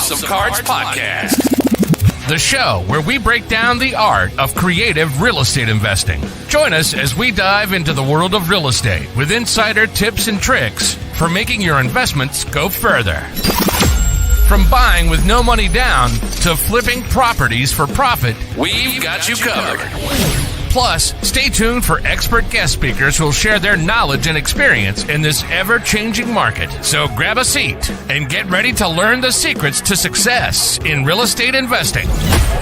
House of Cards podcast, the show where we break down the art of creative real estate investing. Join us as we dive into the world of real estate with insider tips and tricks for making your investments go further. From buying with no money down to flipping properties for profit, we've got you covered. Plus, stay tuned for expert guest speakers who will share their knowledge and experience in this ever-changing market. So grab a seat and get ready to learn the secrets to success in real estate investing.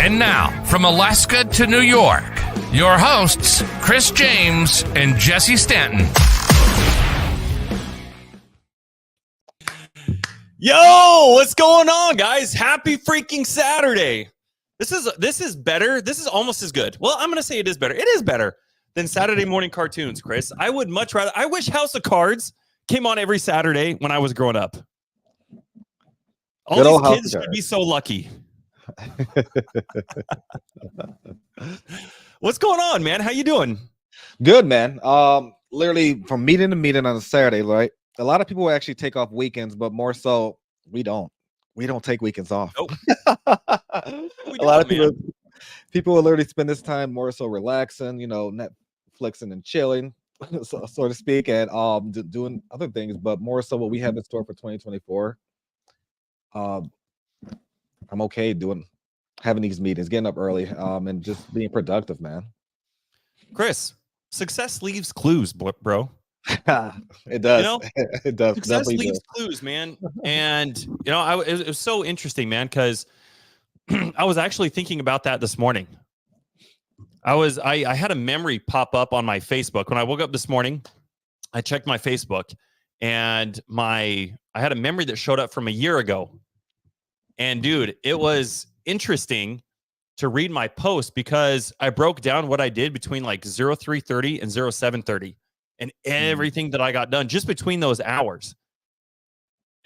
And now, from Alaska to New York, your hosts, Chris James and Jesse Stanton. Yo, what's going on, guys? Happy freaking Saturday. This is better. This is almost as good. Well, I'm going to say it is better. It is better than Saturday morning cartoons, Chris. I would much rather. I wish House of Cards came on every Saturday when I was growing up. All these kids should be so lucky. What's going on, man? How you doing? Good, man. Literally from meeting to meeting on a Saturday, right? A lot of people actually take off weekends, but more so we don't. We don't take weekends off. Nope. A lot of people will literally spend this time more so relaxing, Netflixing and chilling, so to speak, and doing other things, but more so what we have in store for 2024. I'm okay having these meetings, getting up early, and just being productive, man. Chris, success leaves clues, bro. It does. It does. Success leaves clues, man. And it was so interesting, man, because I was actually thinking about that this morning. I had a memory pop up on my Facebook when I woke up this morning. I checked my Facebook, and I had a memory that showed up from a year ago. And dude, it was interesting to read my post because I broke down what I did between like 03:30 and 07:30. And everything that I got done just between those hours.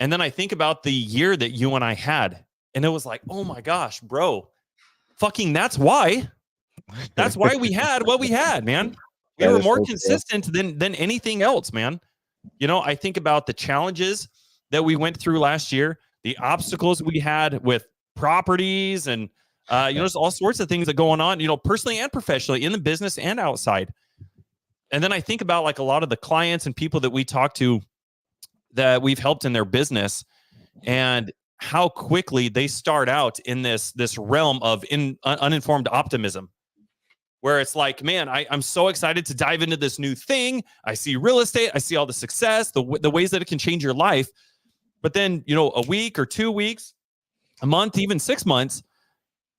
And then I think about the year that you and I had. And it was like, oh my gosh, bro. Fucking that's why. That's why we had what we had, man. We were more consistent than anything else, man. I think about the challenges that we went through last year, the obstacles we had with properties and there's all sorts of things that going on, personally and professionally in the business and outside. And then I think about like a lot of the clients and people that we talk to that we've helped in their business and how quickly they start out in this realm of uninformed optimism, where it's like, man, I'm so excited to dive into this new thing. I see real estate. I see all the success, the ways that it can change your life. But then, a week or 2 weeks, a month, even 6 months,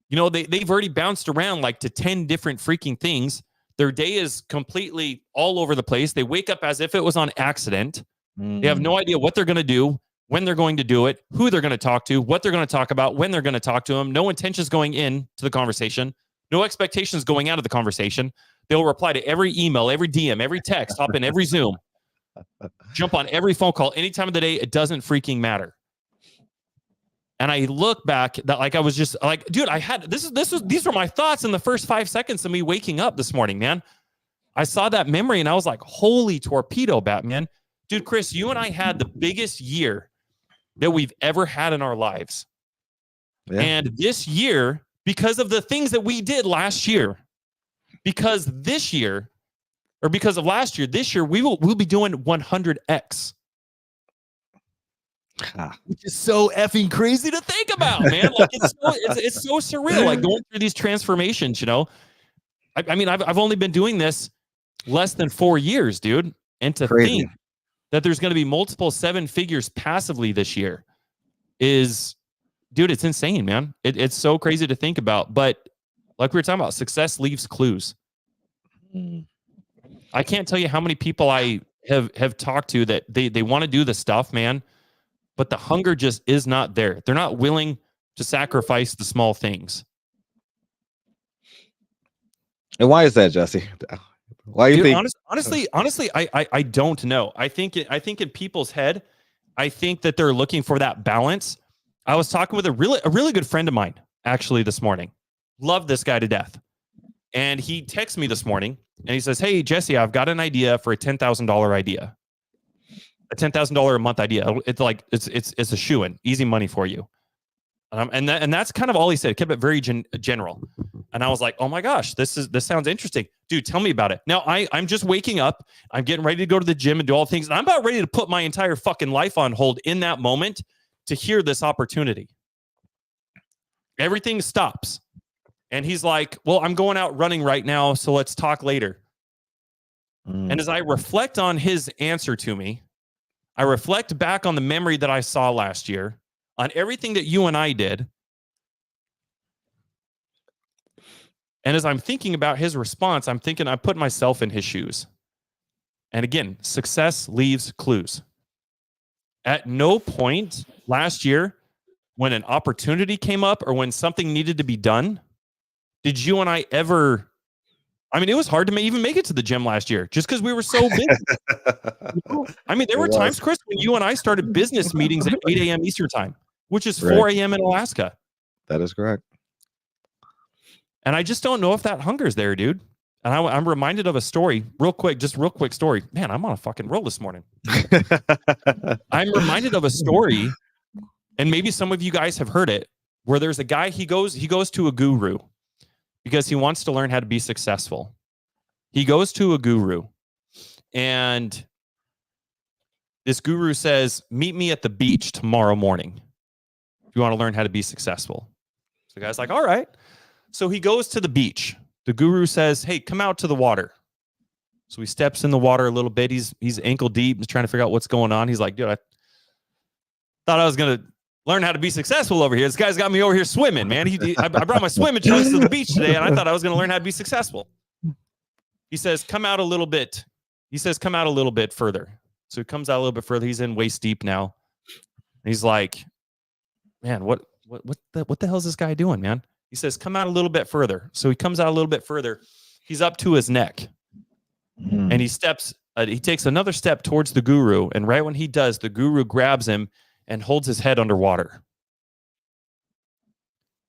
they've already bounced around like to 10 different freaking things. Their day is completely all over the place. They wake up as if it was on accident. They have no idea what they're going to do, when they're going to do it, who they're going to talk to, what they're going to talk about, when they're going to talk to them. No intentions going in to the conversation. No expectations going out of the conversation. They'll reply to every email, every DM, every text, hop in every Zoom, jump on every phone call, any time of the day. It doesn't freaking matter. And I look back that like I was just like, dude, I had these were my thoughts in the first 5 seconds of me waking up this morning, man. I saw that memory and I was like, holy torpedo, Batman. Dude, Chris, you and I had the biggest year that we've ever had in our lives. Yeah. And this year, because of the things that we did last year, because of last year, this year we'll be doing 100x. Which is so effing crazy to think about, man. Like it's so surreal, like going through these transformations, I mean, I've only been doing this less than 4 years, dude. And to think that there's going to be multiple 7 figures passively this year is, dude, it's insane, man. It's so crazy to think about. But like we were talking about, success leaves clues. I can't tell you how many people I have talked to that they want to do the stuff, man. But the hunger just is not there. They're not willing to sacrifice the small things. And why is that, Jesse? Why do you think? Honestly, I don't know. I think in people's head, I think that they're looking for that balance. I was talking with a really good friend of mine actually this morning. Love this guy to death. And he texts me this morning and he says, "Hey, Jesse, I've got an idea for a $10,000 idea. A $10,000 a month idea. It's like it's a shoo-in, easy money for you." And that's kind of all he said. It kept it very general. And I was like, oh my gosh, this sounds interesting. Dude, tell me about it. Now I'm just waking up. I'm getting ready to go to the gym and do all things. And I'm about ready to put my entire fucking life on hold in that moment to hear this opportunity. Everything stops. And he's like, well, I'm going out running right now, so let's talk later. And as I reflect on his answer to me, I reflect back on the memory that I saw last year, on everything that you and I did. And as I'm thinking about his response, I'm thinking I put myself in his shoes. And again, success leaves clues. At no point last year, when an opportunity came up or when something needed to be done, did you and I ever... I mean, it was hard to even make it to the gym last year just because we were so busy. I mean, there were times, Chris, when you and I started business meetings at 8 a.m. Eastern time, which is 4 a.m. in Alaska. That is correct. And I just don't know if that hunger's there, dude. And I'm reminded of a story, real quick story. Man, I'm on a fucking roll this morning. I'm reminded of a story, and maybe some of you guys have heard it, where there's a guy, he goes to a guru because he wants to learn how to be successful. He goes to a guru, and this guru says, meet me at the beach tomorrow morning if you want to learn how to be successful. So the guy's like, all right. So he goes to the beach. The guru says, hey, come out to the water. So he steps in the water a little bit. He's ankle deep. He's trying to figure out what's going on. He's like, dude, I thought I was going to learn how to be successful over here. This guy's got me over here swimming, man. I brought my swimming trunks to the beach today, and I thought I was going to learn how to be successful. He says, come out a little bit. He says, come out a little bit further. So he comes out a little bit further. He's in waist deep now. And he's like, man, what the hell is this guy doing, man? He says, come out a little bit further. So he comes out a little bit further. He's up to his neck. And he takes another step towards the guru. And right when he does, the guru grabs him and holds his head underwater.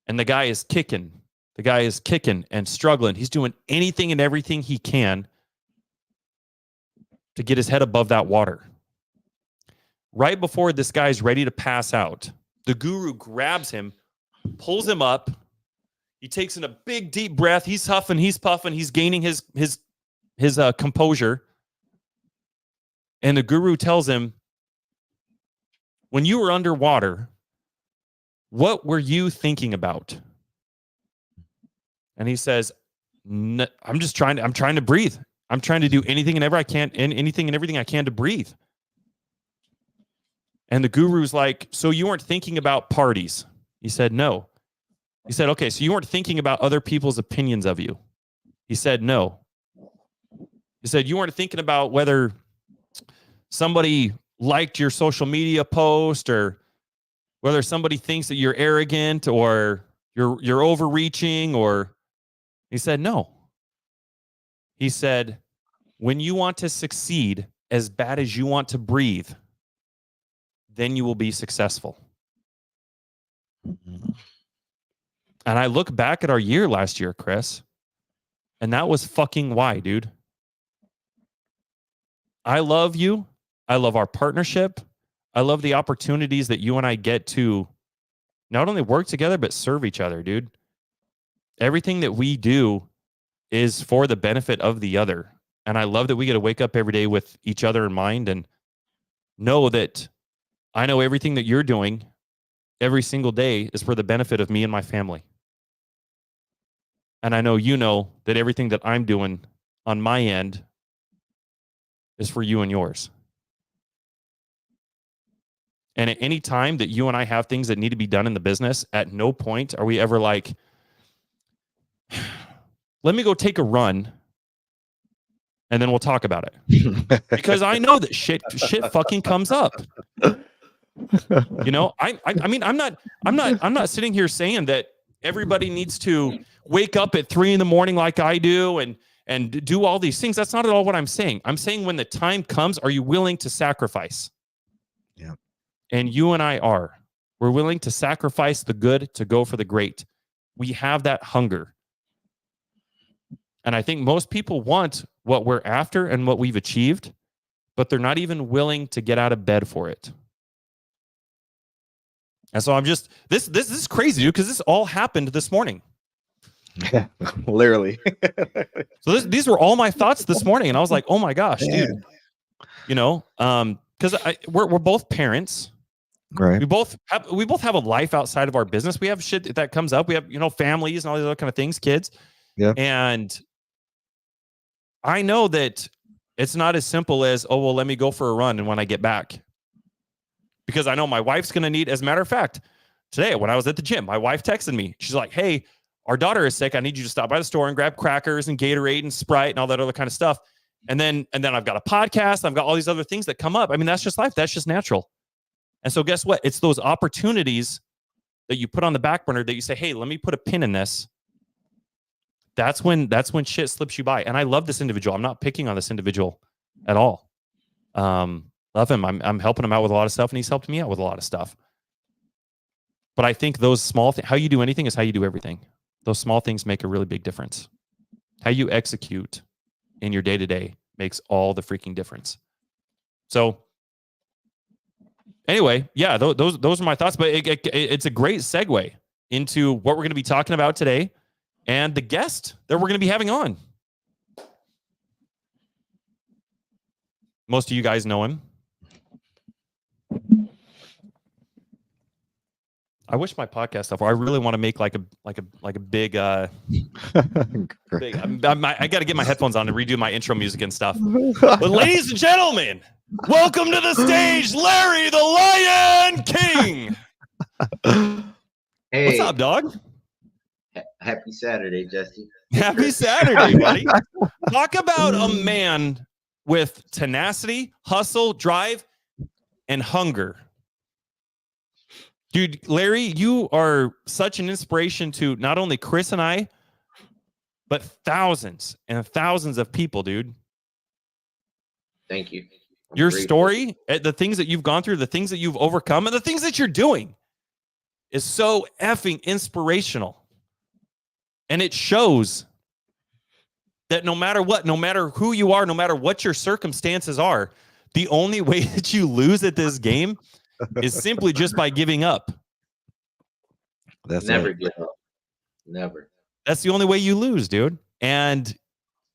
And the guy is kicking. The guy is kicking and struggling. He's doing anything and everything he can to get his head above that water. Right before this guy's ready to pass out, the guru grabs him, pulls him up. He takes in a big, deep breath. He's huffing, he's puffing, he's gaining his composure. And the guru tells him, when you were underwater, what were you thinking about? And he says, I'm trying to breathe. I'm trying to do anything and anything and everything I can to breathe. And the guru's like, so you weren't thinking about parties? He said, no. He said, okay, so you weren't thinking about other people's opinions of you? He said, no. He said, you weren't thinking about whether somebody liked your social media post or whether somebody thinks that you're arrogant or you're overreaching, or... He said, no. He said, when you want to succeed as bad as you want to breathe, then you will be successful. And I look back at our year last year, Chris, and that was fucking why, dude. I love you. I love our partnership. I love the opportunities that you and I get to not only work together, but serve each other, dude. Everything that we do is for the benefit of the other. And I love that we get to wake up every day with each other in mind and know that I know everything that you're doing every single day is for the benefit of me and my family. And I know you know that everything that I'm doing on my end is for you and yours. And at any time that you and I have things that need to be done in the business, at no point are we ever like, let me go take a run and then we'll talk about it. Because I know that shit fucking comes up. You know, I mean, I'm not sitting here saying that everybody needs to wake up at 3 a.m. like I do and do all these things. That's not at all what I'm saying. I'm saying when the time comes, are you willing to sacrifice? Yeah. And you and I are. We're willing to sacrifice the good to go for the great. We have that hunger. And I think most people want what we're after and what we've achieved, but they're not even willing to get out of bed for it. And so I'm just this is crazy, dude, because this all happened this morning. Yeah, literally. So these were all my thoughts this morning, and I was like, oh my gosh, dude. You know, because we're both parents. Right. We both have a life outside of our business. We have shit that comes up. We have, you know, families and all these other kind of things, kids. Yeah. And I know that it's not as simple as, oh, well, let me go for a run and when I get back. Because I know my wife's going to need, as a matter of fact, today when I was at the gym, my wife texted me. She's like, hey, our daughter is sick. I need you to stop by the store and grab crackers and Gatorade and Sprite and all that other kind of stuff. And then I've got a podcast. I've got all these other things that come up. I mean, that's just life. That's just natural. And so guess what? It's those opportunities that you put on the back burner that you say, hey, let me put a pin in this. That's when shit slips you by. And I love this individual. I'm not picking on this individual at all. Love him. I'm helping him out with a lot of stuff, and he's helped me out with a lot of stuff. But I think those small things, how you do anything is how you do everything. Those small things make a really big difference. How you execute in your day-to-day makes all the freaking difference. So anyway, yeah, those are my thoughts. But it's a great segue into what we're going to be talking about today and the guest that we're going to be having on. Most of you guys know him. I wish my podcast stuff. I really want to make like a big. big I got to get my headphones on and redo my intro music and stuff. But ladies and gentlemen, welcome to the stage, Larry the Lion King. Hey, what's up, dog? Happy Saturday, Jesse. Happy Saturday, buddy. Talk about a man with tenacity, hustle, drive, and hunger. Dude, Larry, you are such an inspiration to not only Chris and I, but thousands and thousands of people, dude. Thank you. Your story, the things that you've gone through, the things that you've overcome, and the things that you're doing is so effing inspirational. And it shows that no matter what, no matter who you are, no matter what your circumstances are, the only way that you lose at this game is simply just by giving up. That's never give up. Never. That's the only way you lose, dude. And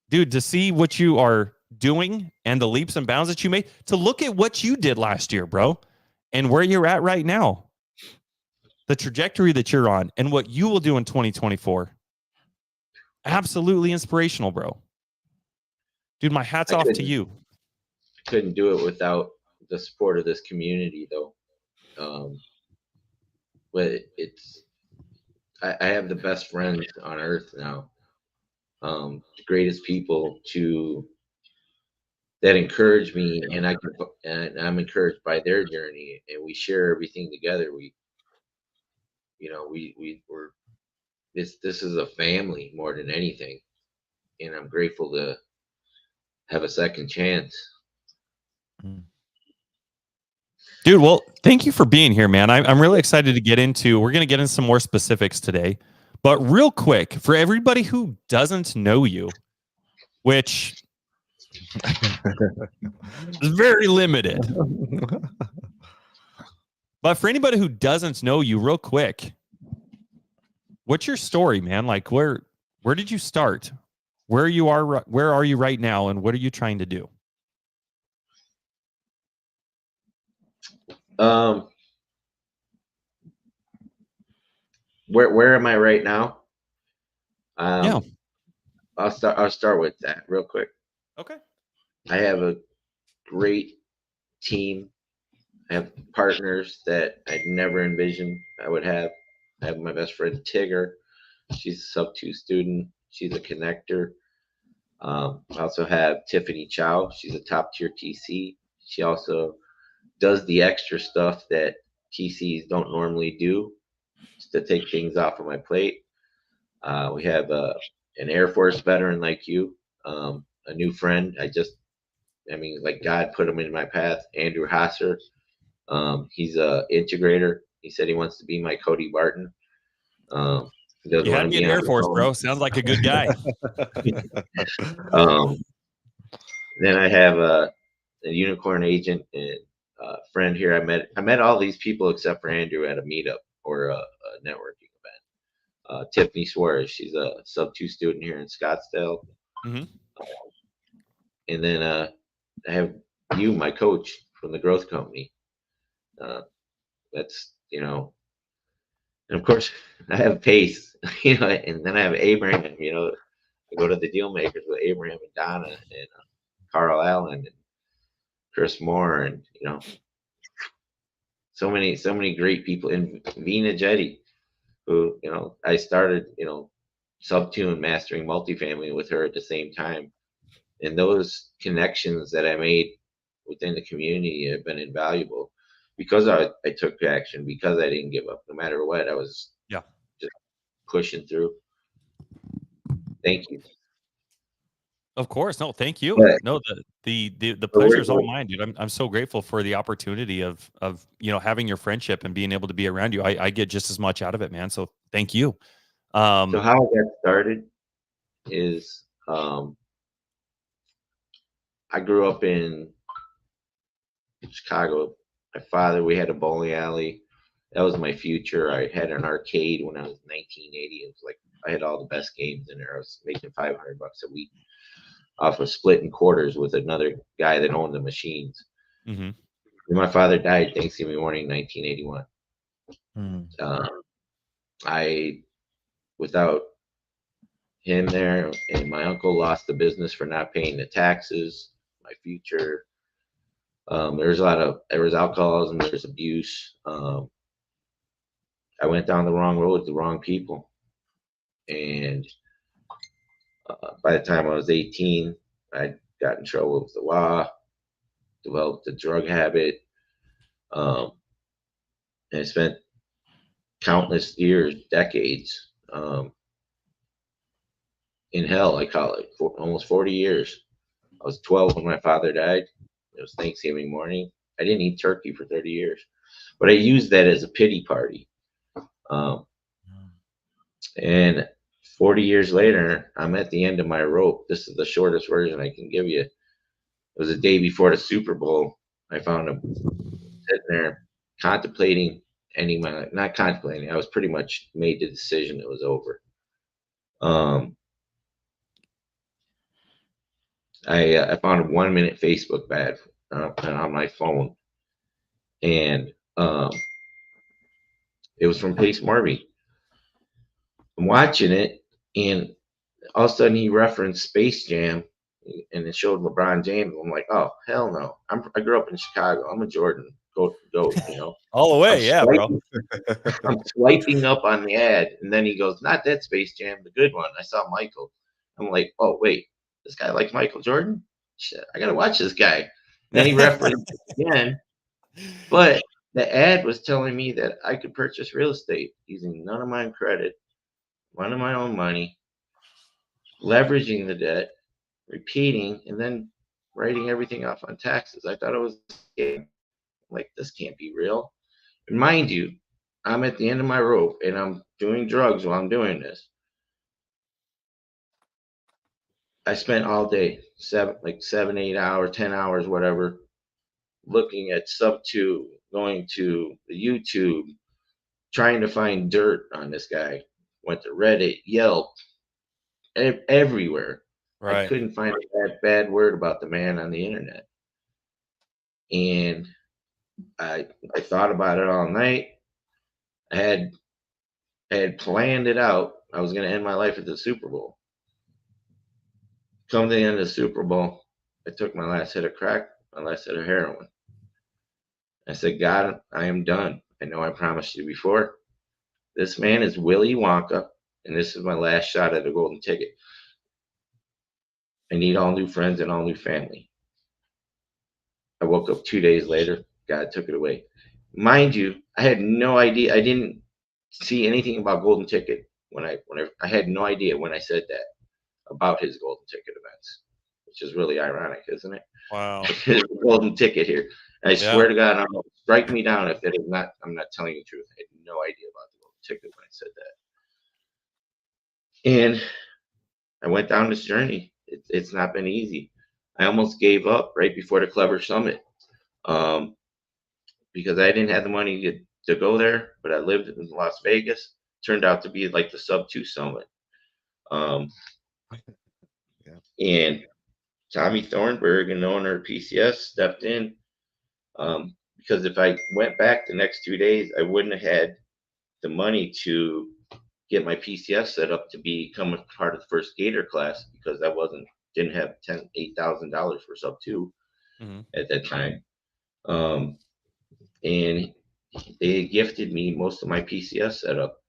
dude, to see what you are doing and the leaps and bounds that you made, to look at what you did last year, bro, and where you're at right now, the trajectory that you're on and what you will do in 2024. Absolutely inspirational, bro. Dude, my hat's off to you. Couldn't do it without the support of this community, though. But I have the best friends on earth now. The greatest people that encourage me, and I'm encouraged by their journey, and we share everything together. We're this is a family more than anything, and I'm grateful to have a second chance. Dude, well, thank you for being here, man. I'm really excited to get into, we're going to get into some more specifics today. But real quick, for everybody who doesn't know you, which is very limited. But for anybody who doesn't know you, real quick, what's your story, man? Like, where did you start? Where are you right now, and what are you trying to do? Where am I right now? Yeah. I'll start with that real quick. Okay. I have a great team. I have partners that I'd never envisioned I would have. I have my best friend Tigger. She's a sub-2 student. She's a connector. I also have Tiffany Chow. She's a top-tier TC. She also does the extra stuff that TCs don't normally do to take things off of my plate. We have an Air Force veteran like you, a new friend. Like God put him in my path, Andrew Hasser. He's a integrator. He said he wants to be my Cody Barton. You had to be in Air Force, bro. Sounds like a good guy. Then I have a unicorn agent and friend here. I met all these people except for Andrew at a meetup or a networking event. Tiffany Suarez, she's a sub 2 student here in Scottsdale. Mm-hmm. And then I have you, my coach from the growth company. That's, and of course I have Pace, and then I have Abraham, I go to the deal makers with Abraham and Donna and Carl Allen and Chris Moore and, so many great people. And Vina Jetty, who, I started, sub 2 and mastering multifamily with her at the same time. And those connections that I made within the community have been invaluable because I took action, because I didn't give up no matter what. I was just pushing through. Thank you. Of course. No, thank you. But, no, the pleasure is all mine, dude. I'm so grateful for the opportunity of having your friendship and being able to be around you. I get just as much out of it, man. So thank you. So how I got started is I grew up in Chicago. My father, we had a bowling alley. That was my future. I had an arcade when I was 1980. It was like I had all the best games in there. I was making $500 a week off of splitting quarters with another guy that owned the machines. Mm-hmm. My father died Thanksgiving morning, 1981. Without him there, and my uncle lost the business for not paying the taxes. My future, there was alcoholism, there was abuse. I went down the wrong road with the wrong people, and by the time I was 18, I got in trouble with the law, developed a drug habit, and I spent countless years, decades, in hell, I call it, for almost 40 years. I was 12 when my father died. It was Thanksgiving morning. I didn't eat turkey for 30 years, but I used that as a pity party. And 40 years later, I'm at the end of my rope. This is the shortest version I can give you. It was a day before the Super Bowl. I found him sitting there contemplating ending my life. Not contemplating. I was pretty much made the decision it was over. I found a 1-minute Facebook ad on my phone, and it was from Pace Morby. I'm watching it, and all of a sudden he referenced Space Jam, and it showed LeBron James. I'm like, oh hell no! I grew up in Chicago. I'm a Jordan goat. All the way, bro. I'm swiping up on the ad, and then he goes, not that Space Jam, the good one. I saw Michael. I'm like, oh wait, this guy likes Michael Jordan? Shit, I gotta watch this guy. And then he referenced it again, but the ad was telling me that I could purchase real estate using none of my credit, none of my own money, leveraging the debt, repeating, and then writing everything off on taxes. I thought it was a scam. Like, this can't be real. And mind you, I'm at the end of my rope and I'm doing drugs while I'm doing this. I spent all day, 7, 8 hours, 10 hours, whatever, looking at sub 2, going to the YouTube, trying to find dirt on this guy. Went to Reddit, Yelp, everywhere. Right. I couldn't find a bad word about the man on the internet. And I thought about it all night. I had planned it out. I was going to end my life at the Super Bowl. Come to the end of the Super Bowl, I took my last hit of crack, my last hit of heroin. I said, God, I am done. I know I promised you before. This man is Willy Wonka, and this is my last shot at a golden ticket. I need all new friends and all new family. I woke up 2 days later. God took it away. Mind you, I had no idea. I didn't see anything about golden ticket when I had no idea when I said that about his golden ticket events, which is really ironic, isn't it? Wow. His golden ticket here. And I swear to God, strike me down if that is not. I'm not telling you the truth. I had no idea about the golden ticket when I said that. And I went down this journey. It's not been easy. I almost gave up right before the Clever Summit. because I didn't have the money to go there, but I lived in Las Vegas. Turned out to be like the sub 2 summit. Yeah. And Tommy Thornburg, an owner of PCS, stepped in, because if I went back the next 2 days, I wouldn't have had the money to get my PCS set up to become a part of the first Gator class, because I didn't have $8,000 for sub 2 at that time. And they gifted me most of my PCS setup.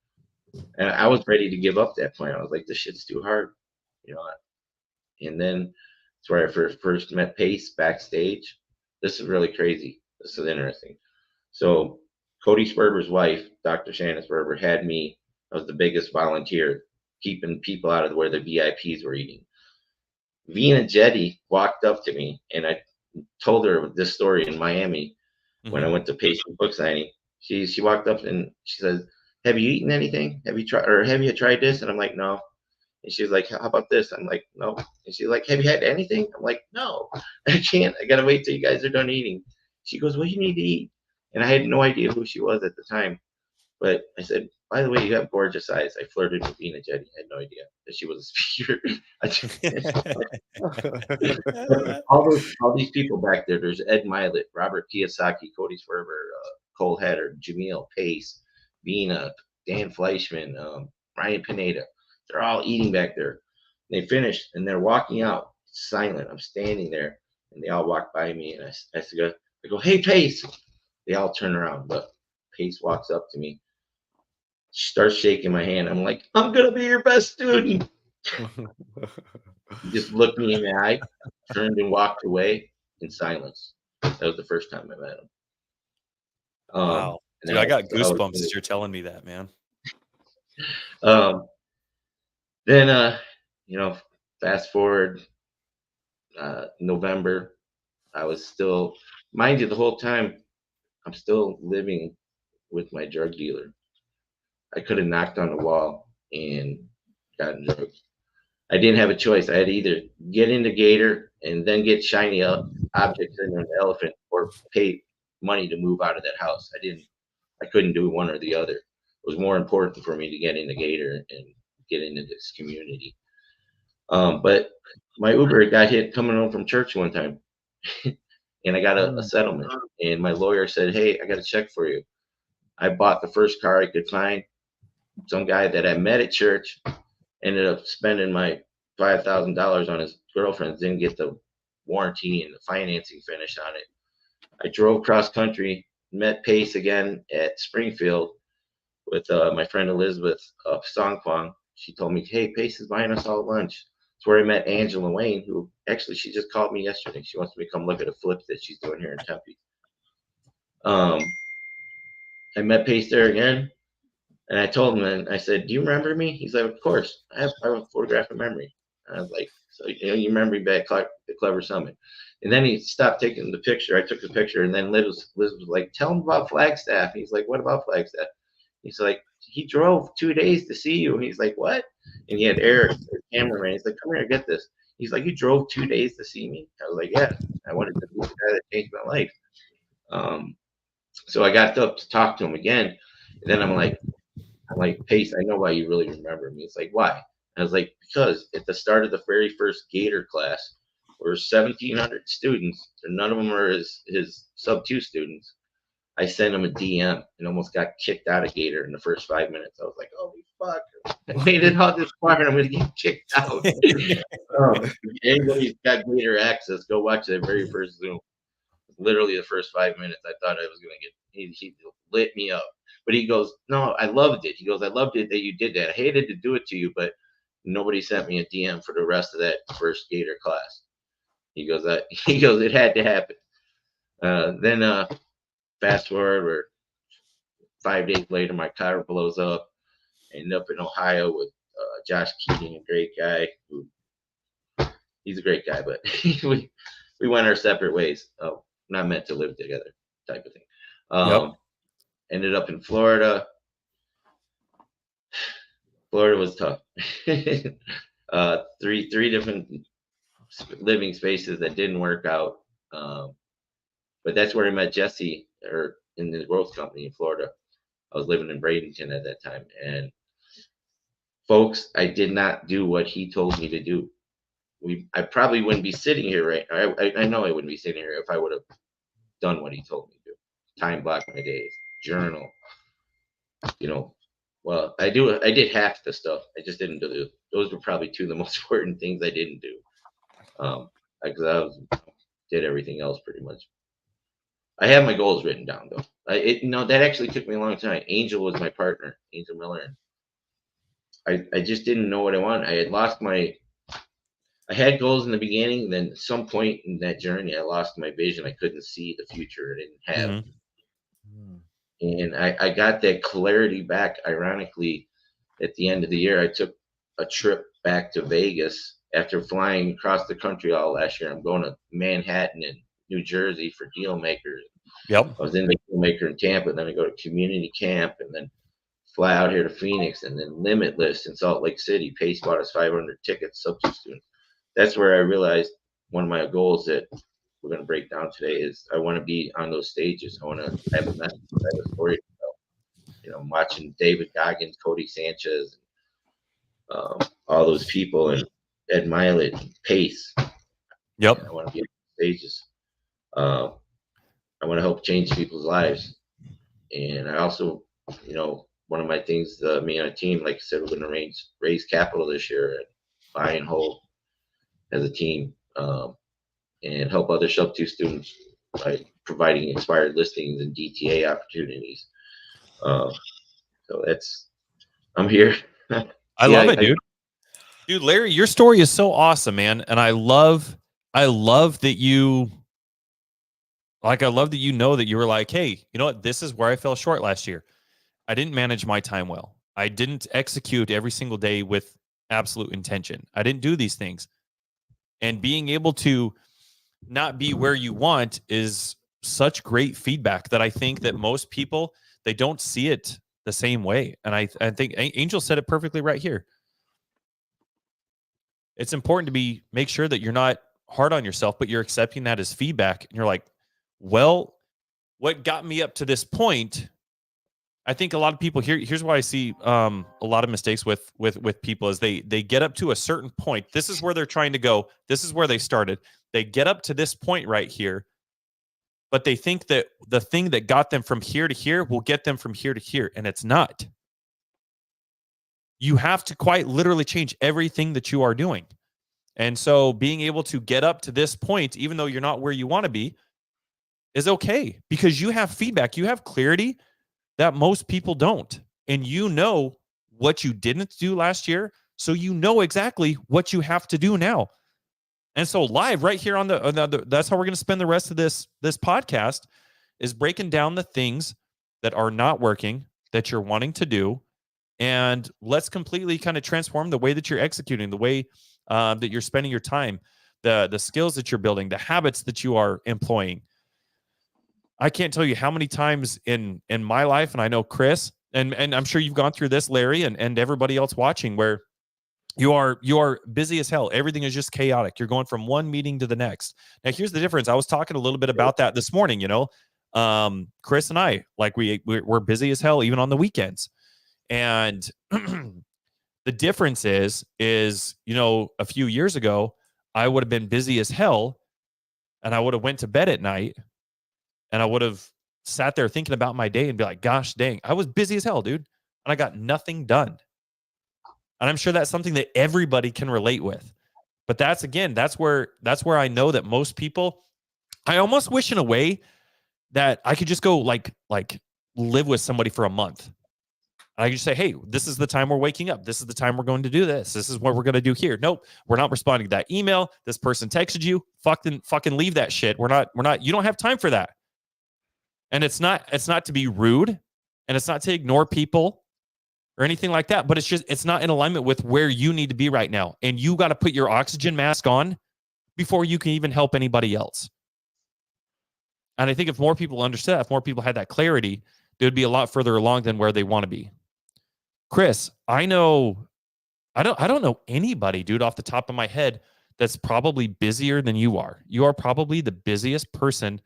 And I was ready to give up that point. I was like, this shit's too hard, you know. And then that's where I first met Pace backstage. This is really crazy. This is interesting. So Cody Sperber's wife, Dr. Shannon Sperber, had me. I was the biggest volunteer, keeping people out of where the VIPs were eating. Vina Jetty walked up to me, and I told her this story in Miami when I went to Pace's book signing. She walked up and she says, "Have you eaten anything? Have you tried this?" And I'm like, "No." And she's like, "How about this?" I'm like, "No." And she's like, "Have you had anything?" I'm like, "No, I can't. I gotta wait till you guys are done eating." She goes, "Well, you need to eat." And I had no idea who she was at the time. But I said, "By the way, you have gorgeous eyes." I flirted with Vina Jetty. I had no idea that she was a speaker. all these people back there. There's Ed Milet, Robert Kiyosaki, Cody Sperber, Cole Hatter, Jameel Pace, Vina, Dan Fleischman, Ryan Pineda. They're all eating back there. They finished and they're walking out silent. I'm standing there and they all walk by me, and I go, "Hey, Pace." They all turn around, but Pace walks up to me, starts shaking my hand. I'm like, "I'm gonna be your best student." He just looked me in the eye, turned and walked away in silence. That was the first time I met him. Wow. Dude, I got goosebumps as you're telling me that, man. Then fast forward November, I was still, mind you, the whole time I'm still living with my drug dealer. I could have knocked on the wall and gotten drugs. I didn't have a choice. I had to either get into Gator and then get shiny objects in an elephant, or pay money to move out of that house. I couldn't do one or the other. It was more important for me to get into Gator and get into this community. But my Uber got hit coming home from church one time, and I got a settlement. And my lawyer said, "Hey, I got a check for you." I bought the first car I could find. Some guy that I met at church ended up spending my $5,000 on his girlfriend. Didn't get the warranty and the financing finished on it. I drove cross country, met Pace again at Springfield with my friend Elizabeth of Songkwang. She told me, "Hey, Pace is buying us all lunch." It's where I met Angela Wayne, who actually, she just called me yesterday. She wants me to come look at a flip that she's doing here in Tempe. I met Pace there again, and I told him, and I said, "Do you remember me?" He's like, "Of course. I have a photographic memory." And I was like, "So you remember me back at the Clever Summit?" And then he stopped taking the picture. I took the picture, and then Liz was like, "Tell him about Flagstaff." He's like, "What about Flagstaff?" He's like, "He drove 2 days to see you." He's like, "What?" And he had Eric, the cameraman. He's like, "Come here, get this." He's like, "You drove 2 days to see me?" I was like, "Yeah, I wanted to be the guy that changed my life." So I got up to talk to him again, and then I'm like, "Pace, I know why you really remember me." It's like, "Why?" I was like, "Because at the start of the very first Gator class, there were 1,700 students, and none of them are his sub 2 students. I sent him a DM and almost got kicked out of Gator in the first 5 minutes. I was like, "Holy fuck. I made it all this far and I'm going to get kicked out." Anybody's got Gator access, go watch that very first Zoom. Literally the first 5 minutes, I thought I was going to get, he lit me up. But he goes, "No, I loved it." He goes, "I loved it that you did that. I hated to do it to you, but nobody sent me a DM for the rest of that first Gator class." He goes, "It had to happen." Then fast forward, we're 5 days later, my car blows up. I end up in Ohio with Josh Keating, a great guy. He's a great guy, but we went our separate ways. Not meant to live together, type of thing. Ended up in Florida. Florida was tough. Three different living spaces that didn't work out. But that's where I met Jesse, or in the growth company in Florida. I was living in Bradenton at that time. And folks, I did not do what he told me to do. I probably wouldn't be sitting here, right? I know I wouldn't be sitting here if I would have done what he told me to do. Time block my days, journal, well, I did half the stuff. I just didn't do those were probably two of the most important things I didn't do. Because did everything else pretty much. I have my goals written down though. That actually took me a long time. Angel was my partner, Angel Miller. I just didn't know what I wanted. I had goals in the beginning, then at some point in that journey, I lost my vision. I couldn't see the future. I didn't have. And I got that clarity back. Ironically, at the end of the year, I took a trip back to Vegas after flying across the country all last year. I'm going to Manhattan and New Jersey for Deal Makers. Yep. I was in the Deal Maker in Tampa, and then I go to community camp, and then fly out here to Phoenix, and then Limitless in Salt Lake City. Pace bought us 500 tickets, substitute students. That's where I realized one of my goals that we're going to break down today is I want to be on those stages. I want to have a message, have a story to tell. I'm watching David Goggins, Cody Sanchez, all those people, and Ed Milet, and Pace. Yep. And I want to be on stages. I want to help change people's lives. And I also, one of my things, me on a team, like I said, we're going to raise capital this year and buy and hold as a team, and help other sub-2 students by providing expired listings and DTA opportunities. So I'm here. I love it, dude. Dude, Larry, your story is so awesome, man. And I love that you know that you were like, hey, you know what? This is where I fell short last year. I didn't manage my time well. I didn't execute every single day with absolute intention. I didn't do these things. And being able to not be where you want is such great feedback that I think that most people, they don't see it the same way. And I think Angel said it perfectly right here. It's important to make sure that you're not hard on yourself, but you're accepting that as feedback. And you're like, well, what got me up to this point? I think a lot of people here's why I see a lot of mistakes with people is they get up to a certain point. This is where they're trying to go. This is where they started. They get up to this point right here, but they think that the thing that got them from here to here will get them from here to here, and it's not. You have to quite literally change everything that you are doing. And so being able to get up to this point, even though you're not where you want to be, is okay because you have feedback. You have clarity that most people don't. And you know what you didn't do last year, so you know exactly what you have to do now. And so live right here on that's how we're going to spend the rest of this podcast is breaking down the things that are not working that you're wanting to do. And let's completely kind of transform the way that you're executing, the way that you're spending your time, the skills that you're building, the habits that you are employing. I can't tell you how many times in my life, and I know Chris, and I'm sure you've gone through this, Larry, and everybody else watching, where you are busy as hell. Everything is just chaotic. You're going from one meeting to the next. Now, here's the difference. I was talking a little bit about that this morning. Chris and I, like we're busy as hell, even on the weekends. And the difference is a few years ago, I would have been busy as hell, and I would have went to bed at night. And I would have sat there thinking about my day and be like, gosh, dang, I was busy as hell, dude. And I got nothing done. And I'm sure that's something that everybody can relate with. But that's where I know that most people, I almost wish in a way that I could just go like live with somebody for a month. And I could just say, hey, this is the time we're waking up. This is the time we're going to do this. This is what we're going to do here. Nope, we're not responding to that email. This person texted you. Fucking leave that shit. We're not, you don't have time for that. And it's not to be rude, and it's not to ignore people or anything like that, but it's not in alignment with where you need to be right now. And you got to put your oxygen mask on before you can even help anybody else. And I think if more people understood that, if more people had that clarity, they would be a lot further along than where they want to be. Chris, I don't know anybody, dude, off the top of my head that's probably busier than you are. You are probably the busiest person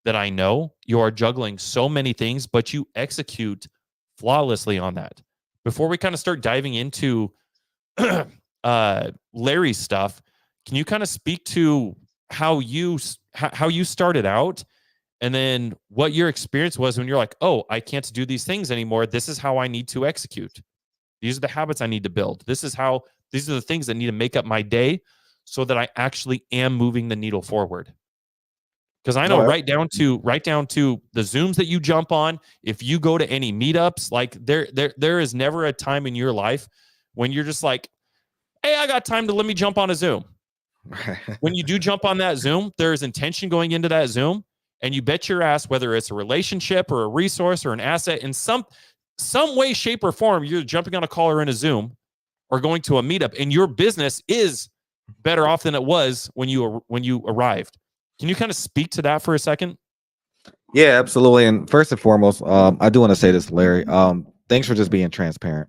that I know. You are juggling so many things, but you execute flawlessly on that. Before we kind of start diving into Larry's stuff, can you kind of speak to how you started out, and then what your experience was when you're like, oh, I can't do these things anymore. This is how I need to execute. These are the habits I need to build. These are the things that need to make up my day so that I actually am moving the needle forward. Because I know right down to the Zooms that you jump on, if you go to any meetups, like there is never a time in your life when you're just like, hey, I got time to let me jump on a Zoom. When you do jump on that Zoom, there is intention going into that Zoom, and you bet your ass, whether it's a relationship or a resource or an asset, in some way, shape, or form, you're jumping on a call or in a Zoom or going to a meetup, and your business is better off than it was when you arrived. Can you kind of speak to that for a second? Yeah, absolutely. And first and foremost, I do want to say this, Larry. Thanks for just being transparent.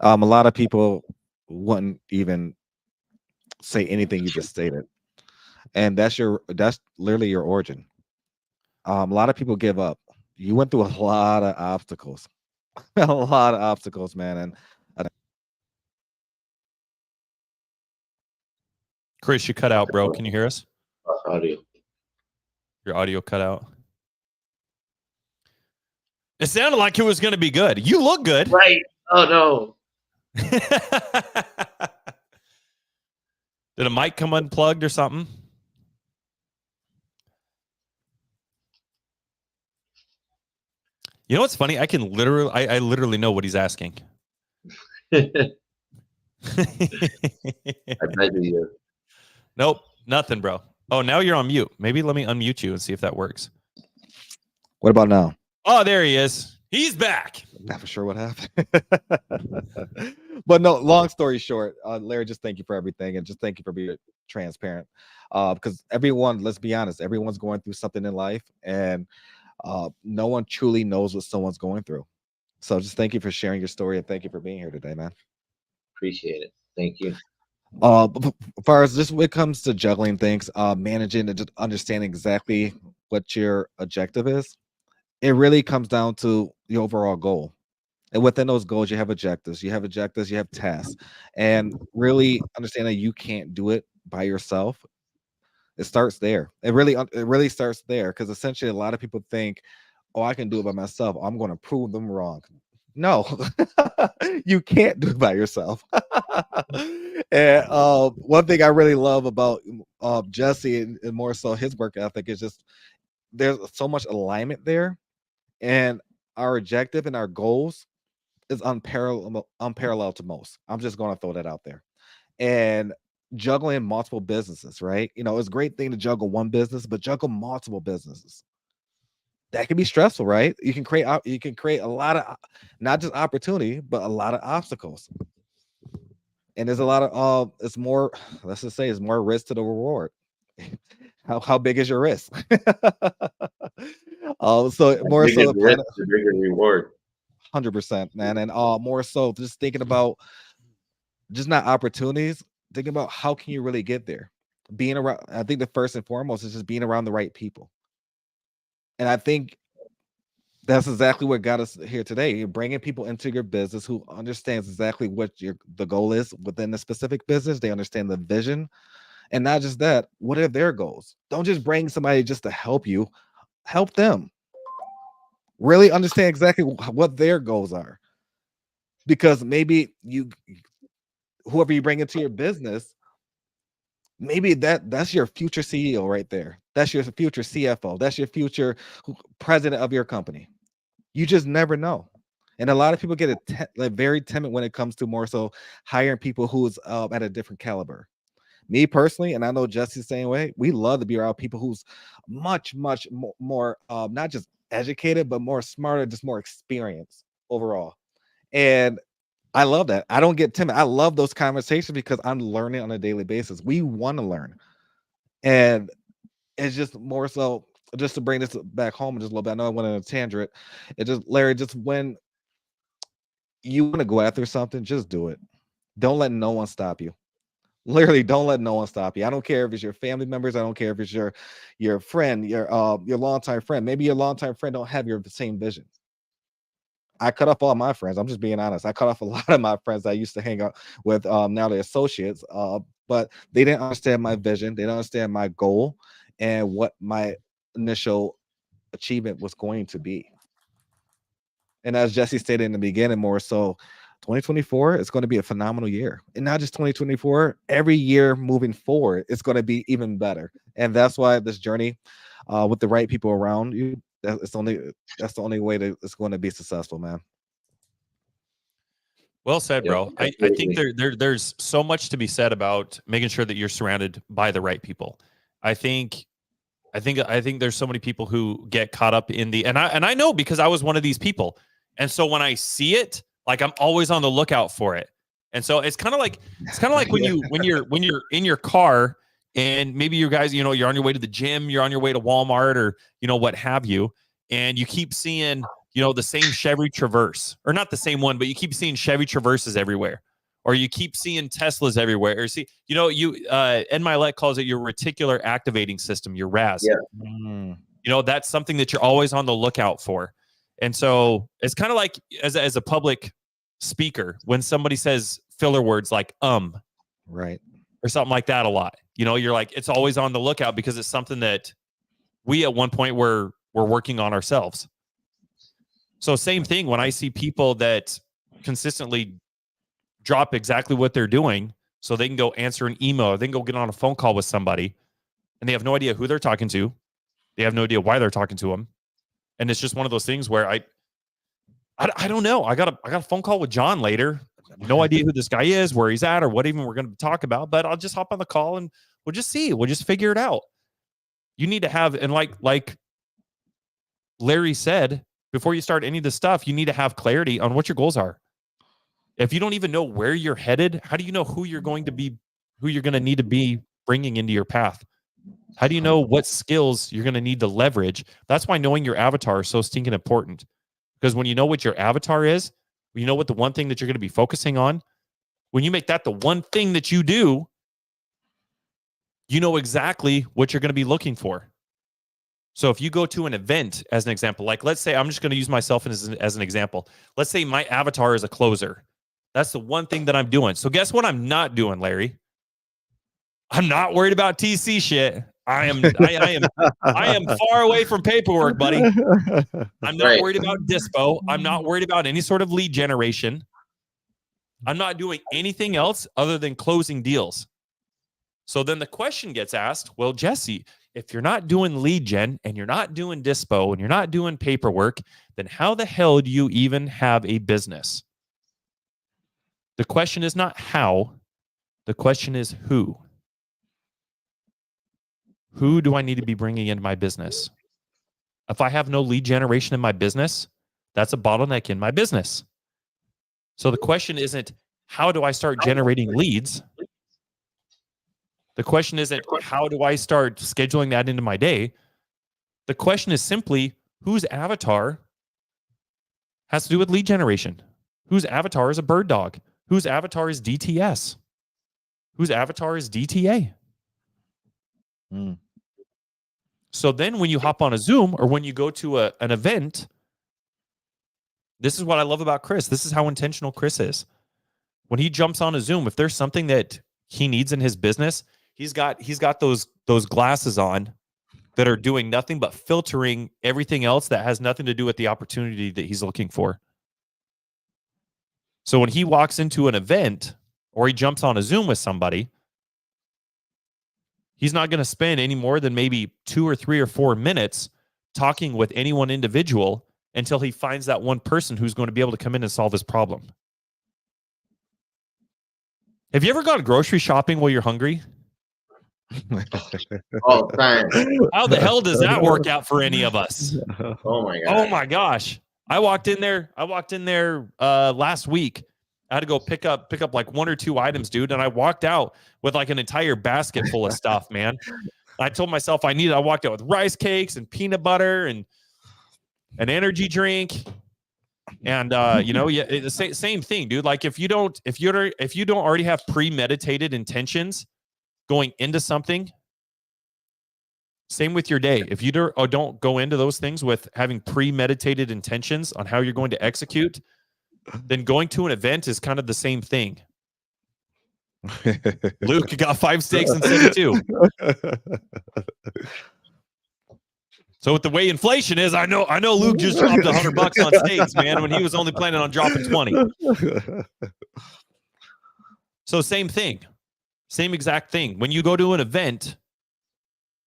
A lot of people wouldn't even say anything you just stated, and that's literally your origin. A lot of people give up. You went through a lot of obstacles, a lot of obstacles, man. And Chris, you cut out, bro. Can you hear us? Audio. Your audio cut out. It sounded like it was going to be good. You look good. Right. Oh, no. Did a mic come unplugged or something? You know what's funny? I literally know what he's asking. I bet you. Nope, nothing, bro. Oh, now you're on mute. Maybe let me unmute you and see if that works. what about now? Oh, there he is. He's back. Not for sure what happened. But no, long story short, Larry, just thank you for everything, and just thank you for being transparent. Because everyone, let's be honest, everyone's going through something in life, and no one truly knows what someone's going through. So just thank you for sharing your story, and thank you for being here today, man. Appreciate it. Thank you. As far as just when it comes to juggling things, managing and just understanding exactly what your objective is, it really comes down to the overall goal. And within those goals, you have objectives, you have tasks, and really understand that you can't do it by yourself. It starts there. It really starts there, because essentially a lot of people think, oh, I can do it by myself. I'm going to prove them wrong. No, you can't do it by yourself. And one thing I really love about Jesse, and more so his work ethic, is just there's so much alignment there, and our objective and our goals is unparalleled to most. I'm just going to throw that out there. And juggling multiple businesses, right? It's a great thing to juggle one business, but juggle multiple businesses, that can be stressful, right? You can create a lot of, not just opportunity, but a lot of obstacles. And there's a lot of it's more, let's just say, it's more risk to the reward. How big is your risk? So more so the bigger reward. 100%, man. And more so just thinking about just not opportunities, thinking about how can you really get there. Being around, I think the first and foremost is just being around the right people. And I think that's exactly what got us here today. You're bringing people into your business who understands exactly what the goal is within the specific business. They understand the vision, and not just that. What are their goals? Don't just bring somebody just to help you. Help them. Really understand exactly what their goals are, because maybe whoever you bring into your business, maybe that's your future CEO right there. That's your future CFO. That's your future president of your company. You just never know. And a lot of people get very timid when it comes to more so hiring people who's at a different caliber. Me personally, and I know Jesse's the same way, we love to be around people who's much more not just educated, but more smarter, just more experienced overall. And I love that. I don't get timid. I love those conversations because I'm learning on a daily basis. We want to learn. And it's just more so, just to bring this back home just a little bit. I know I went on a tangent. It just, Larry, just when you want to go after something, just do it. Don't let no one stop you. Literally, don't let no one stop you. I don't care if it's your family members. I don't care if it's your friend, your longtime friend. Maybe your longtime friend don't have your same vision. I cut off all my friends. I'm just being honest. I cut off a lot of my friends that I used to hang out with. Now they're associates. But they didn't understand my vision. They didn't understand my goal and what my initial achievement was going to be. And as Jesse stated in the beginning, more so, 2024 is going to be a phenomenal year. And not just 2024, every year moving forward, it's going to be even better. And that's why this journey with the right people around you, that's the only way that it's going to be successful, man. Well said, bro. Yeah, I think there's so much to be said about making sure that you're surrounded by the right people. I think there's so many people who get caught up in the, and I know because I was one of these people. And so when I see it, like I'm always on the lookout for it. And so it's kind of like when you're in your car and maybe you guys, you know, you're on your way to the gym, you're on your way to Walmart or, you know, what have you. And you keep seeing, you know, the same Chevy Traverse, or not the same one, but you keep seeing Chevy Traverses everywhere, or you keep seeing Teslas everywhere, or see, you know, Ed Milet calls it your reticular activating system, your RAS. Yeah. You know, that's something that you're always on the lookout for. And so it's kind of like as a public speaker, when somebody says filler words like right, or something like that a lot, you know, you're like, it's always on the lookout because it's something that we at one point were working on ourselves. So same thing when I see people that consistently drop exactly what they're doing so they can go answer an email or they can go get on a phone call with somebody and they have no idea who they're talking to. They have no idea why they're talking to them. And it's just one of those things where I don't know. I got a phone call with John later. No idea who this guy is, where he's at, or what even we're going to talk about, but I'll just hop on the call and we'll just see. We'll just figure it out. You need to have, and like Larry said, before you start any of this stuff, you need to have clarity on what your goals are. If you don't even know where you're headed, how do you know who you're going to need to be bringing into your path? How do you know what skills you're going to need to leverage? That's why knowing your avatar is so stinking important. Because when you know what your avatar is, you know what the one thing that you're going to be focusing on, when you make that the one thing that you do, you know exactly what you're going to be looking for. So if you go to an event, as an example, like let's say, I'm just going to use myself as an example. Let's say my avatar is a closer. That's the one thing that I'm doing. So guess what I'm not doing, Larry? I'm not worried about TC shit. I am far away from paperwork, buddy. I'm not worried about dispo. I'm not worried about any sort of lead generation. I'm not doing anything else other than closing deals. So then the question gets asked, well, Jesse, if you're not doing lead gen and you're not doing dispo and you're not doing paperwork, then how the hell do you even have a business? The question is not how. The question is who. Who do I need to be bringing into my business? If I have no lead generation in my business, that's a bottleneck in my business. So the question isn't, how do I start generating leads? The question isn't, how do I start scheduling that into my day? The question is simply, whose avatar has to do with lead generation? Whose avatar is a bird dog? Whose avatar is DTS? Whose avatar is DTA? So then when you hop on a Zoom or when you go to an event, this is what I love about Chris. This is how intentional Chris is. When he jumps on a Zoom, if there's something that he needs in his business, he's got those glasses on that are doing nothing but filtering everything else that has nothing to do with the opportunity that he's looking for. So when he walks into an event or he jumps on a Zoom with somebody, he's not going to spend any more than maybe 2 or 3 or 4 minutes talking with any one individual until he finds that one person who's going to be able to come in and solve his problem. Have you ever gone grocery shopping while you're hungry? All the time. How the hell does that work out for any of us? Oh my god. Oh my gosh. I walked in there last week. I had to go pick up like 1 or 2 items, dude. And I walked out with like an entire basket full of stuff, man. I told myself I walked out with rice cakes and peanut butter and an energy drink. And you know, yeah, it's the same thing, dude. Like if you don't already have premeditated intentions going into something, same with your day. If you don't go into those things with having premeditated intentions on how you're going to execute, then going to an event is kind of the same thing. Luke got 5 steaks instead of 2. So with the way inflation is, I know Luke just dropped $100 on steaks, man, when he was only planning on dropping 20. So same thing, same exact thing. When you go to an event,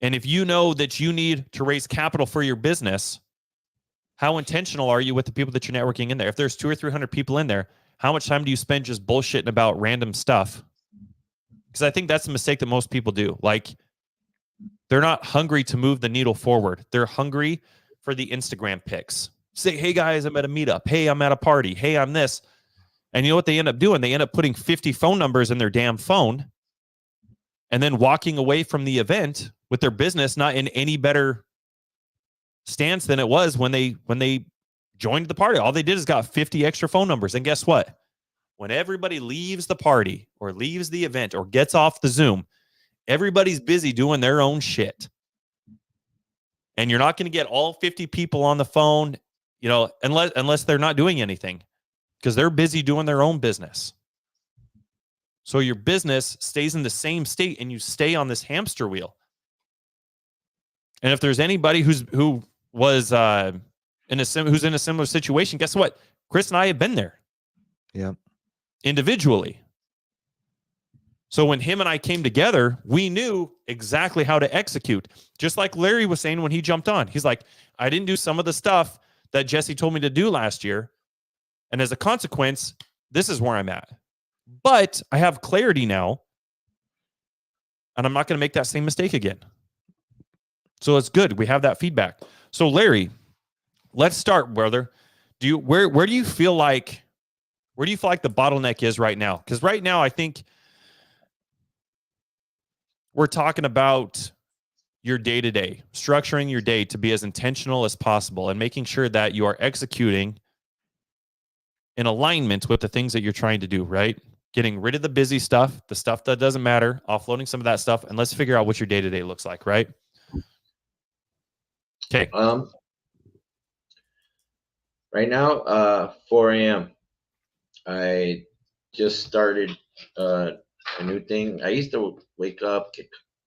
and if you know that you need to raise capital for your business, how intentional are you with the people that you're networking in there? If there's 200 or 300 people in there, how much time do you spend just bullshitting about random stuff? Because I think that's the mistake that most people do. Like, they're not hungry to move the needle forward. They're hungry for the Instagram pics. Say, hey guys, I'm at a meetup. Hey, I'm at a party. Hey, I'm this. And you know what they end up doing? They end up putting 50 phone numbers in their damn phone and then walking away from the event with their business not in any better stance than it was when they joined the party. All they did is got 50 extra phone numbers. And guess what? When everybody leaves the party or leaves the event or gets off the Zoom, everybody's busy doing their own shit. And you're not going to get all 50 people on the phone, you know, unless they're not doing anything, because they're busy doing their own business. So your business stays in the same state and you stay on this hamster wheel. And if there's anybody who's in a similar situation, guess what? Chris and I have been there. Yeah. Individually. So when him and I came together, we knew exactly how to execute. Just like Larry was saying when he jumped on. He's like, I didn't do some of the stuff that Jesse told me to do last year. And as a consequence, this is where I'm at. But I have clarity now. And I'm not going to make that same mistake again. So it's good. We have that feedback. So Larry, let's start, brother. Where do you feel like the bottleneck is right now? Because right now, I think we're talking about your day-to-day, structuring your day to be as intentional as possible and making sure that you are executing in alignment with the things that you're trying to do, right? Getting rid of the busy stuff, the stuff that doesn't matter, offloading some of that stuff, and let's figure out what your day-to-day looks like, right? Okay. Right now, 4 a.m. I just started a new thing. I used to wake up,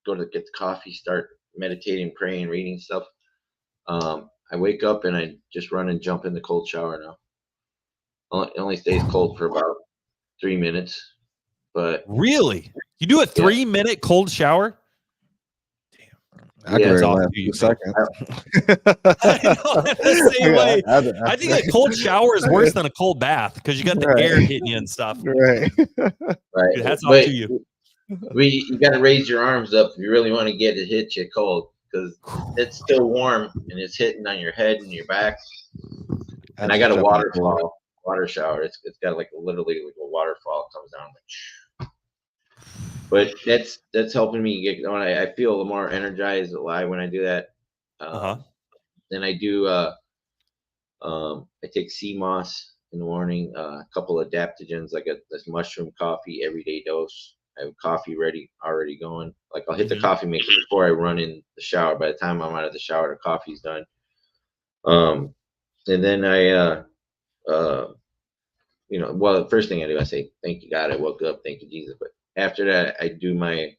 go to get the coffee, start meditating, praying, reading stuff. I wake up and I just run and jump in the cold shower now. It only stays cold for about 3 minutes. But really, you do a 3-minute cold shower? I can last 2 seconds. I think a cold shower is worse than a cold bath because you got the air hitting you and stuff. Right. Right. Dude, hats off to you. You got to raise your arms up if you really want to get it hit you cold, because it's still warm and it's hitting on your head and your back. And I got a water shower. It's got literally like a waterfall comes down. But that's helping me get going. I feel a little more energized, alive when I do that. Then I do. I take sea moss in the morning. A couple of adaptogens. I got this mushroom coffee everyday dose. I have coffee already going. Like I'll hit the coffee maker before I run in the shower. By the time I'm out of the shower, the coffee's done. And then I, the first thing I do, I say, thank you, God, I woke up. Thank you, Jesus. But after that, I do my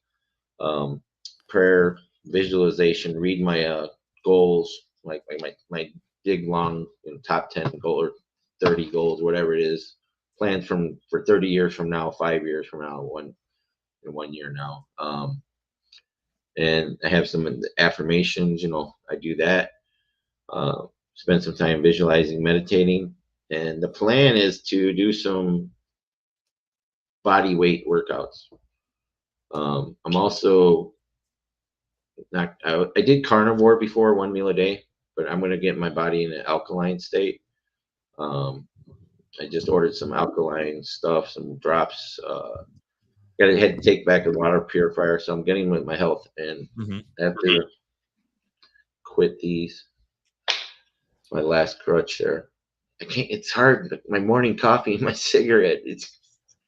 prayer visualization, read my goals, like my big long top 10 goal or 30 goals, whatever it is, plans for 30 years from now, 5 years from now, 1 year now. And I have some affirmations, I do that. Spend some time visualizing, meditating. And the plan is to do some body weight workouts. I'm also I did carnivore before, 1 meal a day, but I'm going to get my body in an alkaline state. I just ordered some alkaline stuff, some drops. Had to take back a water purifier, so I'm getting with my health, and I have to quit these. It's my last crutch there. I can't. It's hard. My morning coffee and my cigarette. It's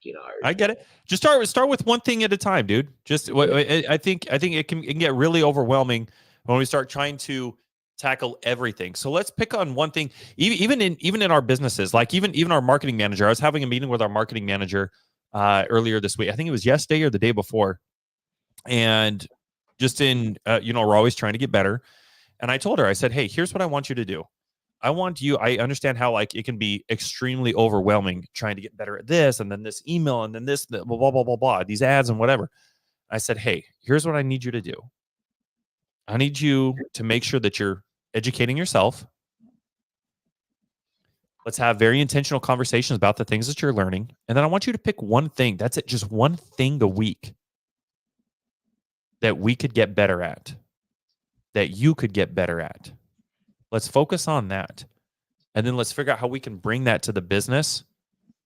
hard. I get it. Just start with one thing at a time, dude. I think it can get really overwhelming when we start trying to tackle everything. So let's pick on one thing. Even in our businesses, like even our marketing manager. I was having a meeting with our marketing manager earlier this week. I think it was yesterday or the day before, and just in we're always trying to get better. And I told her, I said, hey, here's what I want you to do. I understand how like it can be extremely overwhelming trying to get better at this and then this email and then this blah, blah, blah, blah, blah, these ads and whatever. I said, hey, here's what I need you to do. I need you to make sure that you're educating yourself. Let's have very intentional conversations about the things that you're learning. And then I want you to pick one thing. That's it. Just one thing a week that we could get better at, that you could get better at. Let's focus on that. And then let's figure out how we can bring that to the business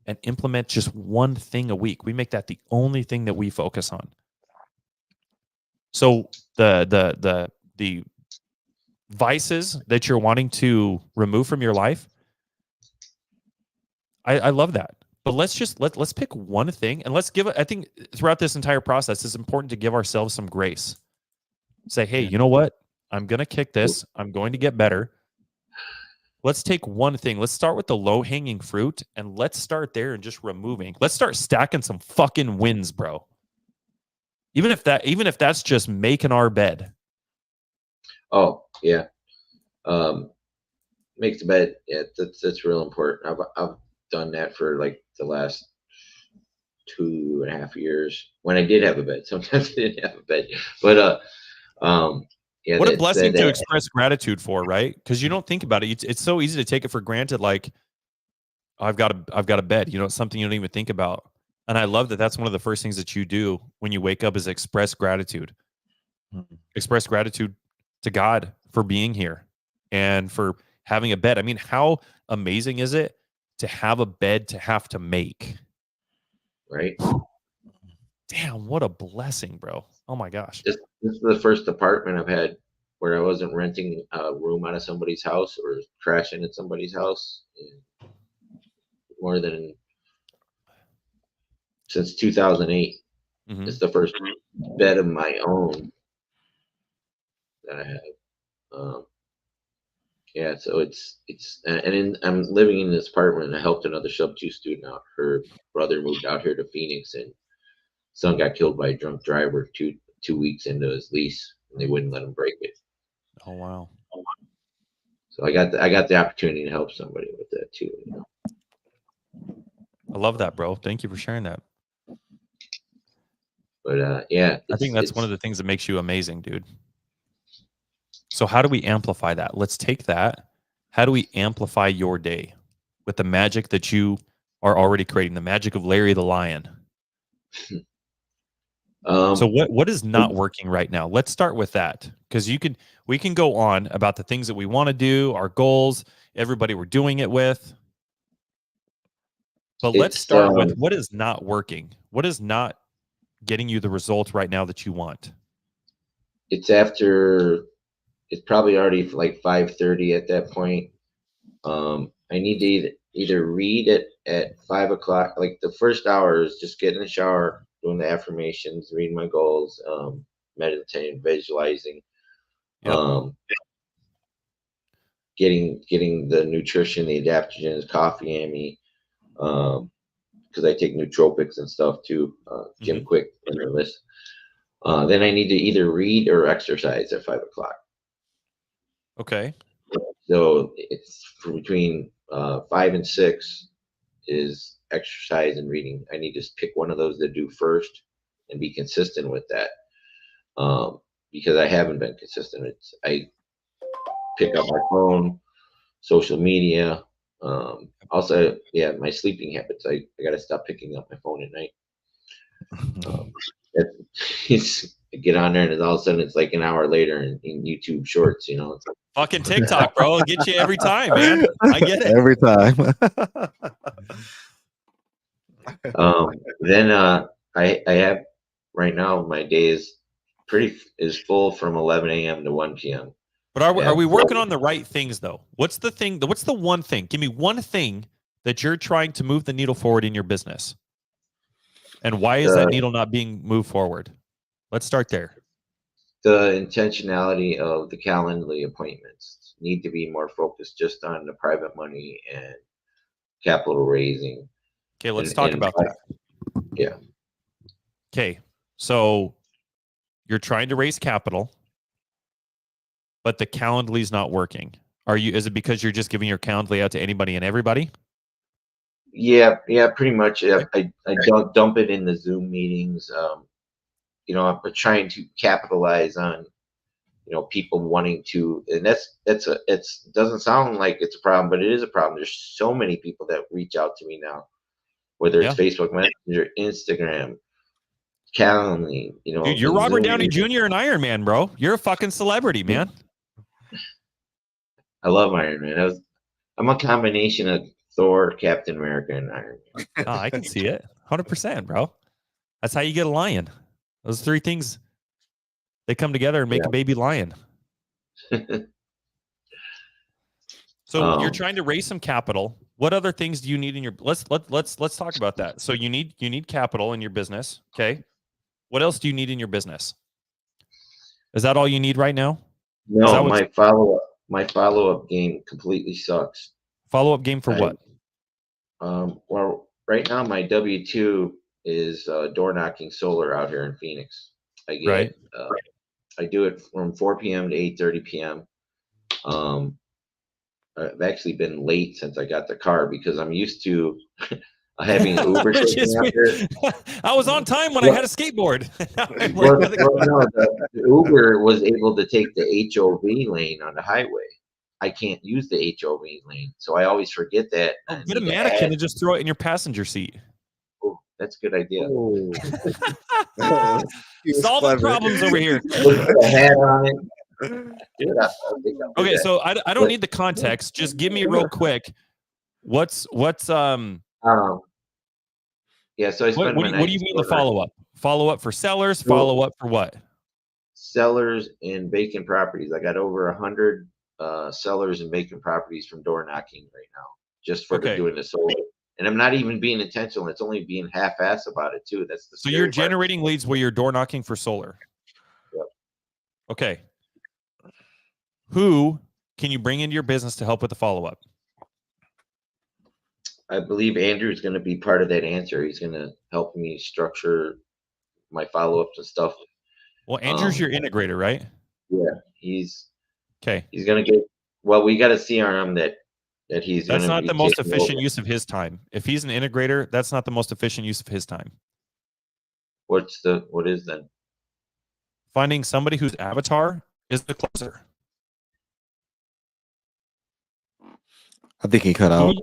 and implement just one thing a week. We make that the only thing that we focus on. So the vices that you're wanting to remove from your life, I love that. But let's pick one thing and let's give it. I think throughout this entire process, it's important to give ourselves some grace. Say, hey, you know what? I'm going to kick this. I'm going to get better. Let's take one thing. Let's start with the low-hanging fruit, and let's start there and just removing. Let's start stacking some fucking wins, bro. Even if that's just making our bed. Oh, yeah. Make the bed. Yeah, that's real important. I've done that for like the last 2.5 years when I did have a bed. Sometimes I didn't have a bed, but yeah, what a blessing to express gratitude for, right? Because you don't think about it. It's so easy to take it for granted. Like, I've got a bed. It's something you don't even think about. And I love that. That's one of the first things that you do when you wake up is express gratitude. Mm-hmm. Express gratitude to God for being here and for having a bed. I mean, how amazing is it to have a bed to have to make? Right. Damn, what a blessing, bro. Oh my gosh. This is the first apartment I've had where I wasn't renting a room out of somebody's house or crashing at somebody's house more than since 2008. Mm-hmm. It's the first bed of my own that I have. Yeah, so I'm living in this apartment and I helped another sub-2 student out. Her brother moved out here to Phoenix and son got killed by a drunk driver two weeks into his lease, and they wouldn't let him break it. Oh wow! So I got the opportunity to help somebody with that too. I love that, bro. Thank you for sharing that. But yeah, I think that's one of the things that makes you amazing, dude. So how do we amplify that? Let's take that. How do we amplify your day with the magic that you are already creating? The magic of Larry the Lion. So what is not working right now? Let's start with that, because we can go on about the things that we want to do, our goals, everybody we're doing it with. But let's start with what is not working. What is not getting you the result right now that you want? It's probably already like 5:30 at that point. I need to either read it at 5 o'clock. Like the first hour is just getting in the shower, doing the affirmations, reading my goals, meditating, visualizing, yep. Getting the nutrition, the adaptogens, coffee in me, because I take nootropics and stuff too. Jim mm-hmm. Quick in their list. Then I need to either read or exercise at 5 o'clock. Okay. So it's between 5 and 6 is exercise and reading. I need to pick one of those to do first and be consistent with that. Because I haven't been consistent. I pick up my phone, social media. Also, yeah, my sleeping habits. I got to stop picking up my phone at night. I get on there and all of a sudden it's like an hour later in YouTube Shorts. It's like, fucking TikTok, bro. It'll get you every time, man. I get it. Every time. Then I have right now my day is full from 11 a.m. to 1 p.m. But are we working on the right things though? What's the thing? What's the one thing? Give me one thing that you're trying to move the needle forward in your business. And why is that needle not being moved forward? Let's start there. The intentionality of the Calendly appointments need to be more focused just on the private money and capital raising. Okay, let's talk about that. Yeah. Okay, so you're trying to raise capital, but the Calendly's not working. Is it because you're just giving your Calendly out to anybody and everybody? Yeah, pretty much. I don't dump it in the Zoom meetings. I'm trying to capitalize on, people wanting to, and it doesn't sound like it's a problem, but it is a problem. There's so many people that reach out to me now, whether it's Facebook Messenger, Instagram, Calendly. Dude, you're Robert Downey Jr. and Iron Man, bro. You're a fucking celebrity, man. I love Iron Man. I'm a combination of Thor, Captain America, and Iron Man. Oh, I can see it. 100%, bro. That's how you get a lion. Those three things, they come together and make a baby lion. So you're trying to raise some capital. What other things do you need in your let's talk about that. So you need capital in your business, okay? What else do you need in your business? Is that all you need right now? No, my follow-up game completely sucks. Follow-up game for what? Well, right now my W-2 is door knocking solar out here in Phoenix. I do it from 4 p.m. to 8:30 p.m. I've actually been late since I got the car because I'm used to having Uber. I was on time when I had a skateboard. The Uber was able to take the HOV lane on the highway. I can't use the HOV lane, so I always forget that. Get a mannequin and just throw it in your passenger seat. Oh, that's a good idea. Solving problems over here. Put a hat on it. Okay, so I don't need the context. Just give me real quick. What's So I spend what do you mean the follow-up? Follow-up for sellers? Follow-up for what? Sellers and vacant properties. I got over 100 sellers and vacant properties from door knocking right now, just for doing the solar. And I'm not even being intentional. It's only being half-assed about it too. That's the so you're generating leads where you're door knocking for solar. Yep. Okay. Who can you bring into your business to help with the follow-up? I believe Andrew is going to be part of that answer. He's going to help me structure my follow-ups and stuff. Well, Andrew's your integrator, right? Yeah, he's okay. He's going to get. Well, we got a CRM that he's. That's not the most efficient use of his time. If he's an integrator, that's not the most efficient use of his time. What is then? Finding somebody whose avatar is the closer. I think he cut out.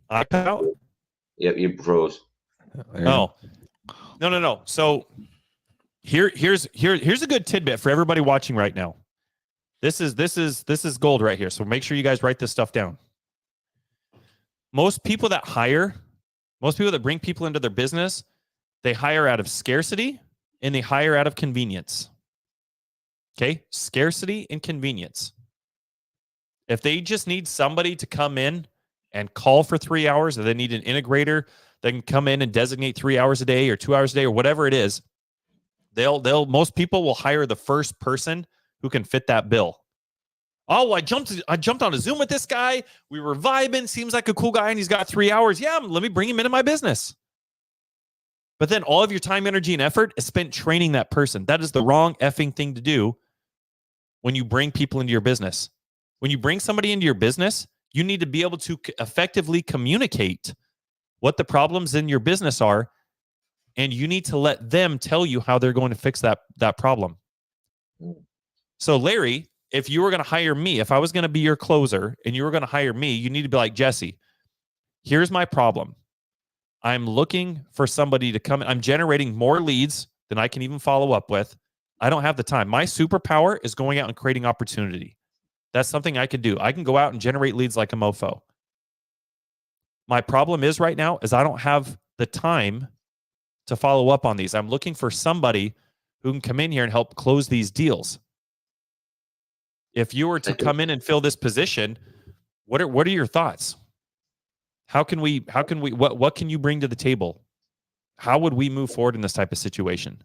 I cut out? Yep, you froze. No. So here's a good tidbit for everybody watching right now. This is gold right here. So make sure you guys write this stuff down. Most people that bring people into their business, they hire out of scarcity and they hire out of convenience. Okay? Scarcity and convenience. If they just need somebody to come in and call for 3 hours, or they need an integrator that can come in and designate 3 hours a day or 2 hours a day or whatever it is, most people will hire the first person who can fit that bill. Oh, I jumped on a Zoom with this guy. We were vibing. Seems like a cool guy, and he's got 3 hours. Yeah, let me bring him into my business. But then all of your time, energy, and effort is spent training that person. That is the wrong effing thing to do when you bring people into your business. When you bring somebody into your business, you need to be able to effectively communicate what the problems in your business are, and you need to let them tell you how they're going to fix that problem. So, Larry, if you were going to hire me, if I was going to be your closer and you were going to hire me, you need to be like, Jesse, here's my problem. I'm looking for somebody to come in. I'm generating more leads than I can even follow up with. I don't have the time. My superpower is going out and creating opportunity. That's something I can do. I can go out and generate leads like a mofo. My problem is right now is I don't have the time to follow up on these. I'm looking for somebody who can come in here and help close these deals. If you were to come in and fill this position, what are your thoughts? What can you bring to the table? How would we move forward in this type of situation?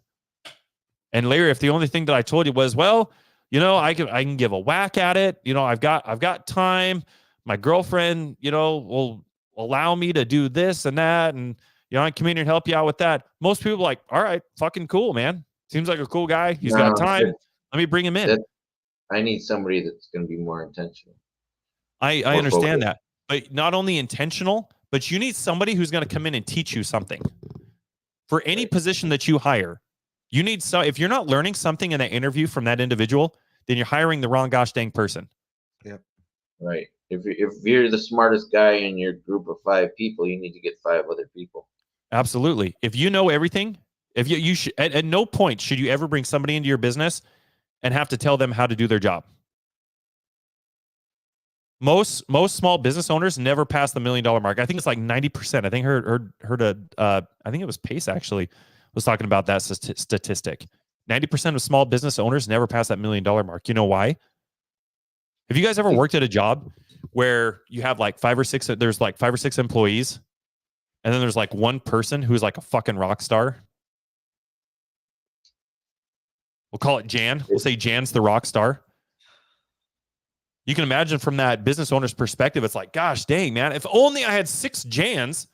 And Larry, if the only thing that I told you was, well, I can give a whack at it. I've got time. My girlfriend, will allow me to do this and that. And, I can come in and help you out with that. Most people are like, all right, fucking cool, man. Seems like a cool guy. He's got time. Let me bring him in. I need somebody that's going to be more intentional. I understand that. But not only intentional, but you need somebody who's going to come in and teach you something. For any position that you hire, you need if you're not learning something in that interview from that individual, then you're hiring the wrong gosh dang person. Yeah. Right. If you're the smartest guy in your group of 5 people, you need to get 5 other people. Absolutely. If you know everything, if you should, at no point should you ever bring somebody into your business and have to tell them how to do their job. Most small business owners never pass the $1 million mark. I think it's like 90%. I think I think it was Pace actually was talking about that statistic. 90% of small business owners never pass that $1 million mark. You know why? Have you guys ever worked at a job where you have like 5 or 6 employees, and then there's like one person who's like a fucking rock star? We'll call it Jan. We'll say Jan's the rock star. You can imagine from that business owner's perspective, it's like, gosh dang, man, if only I had 6 Jans,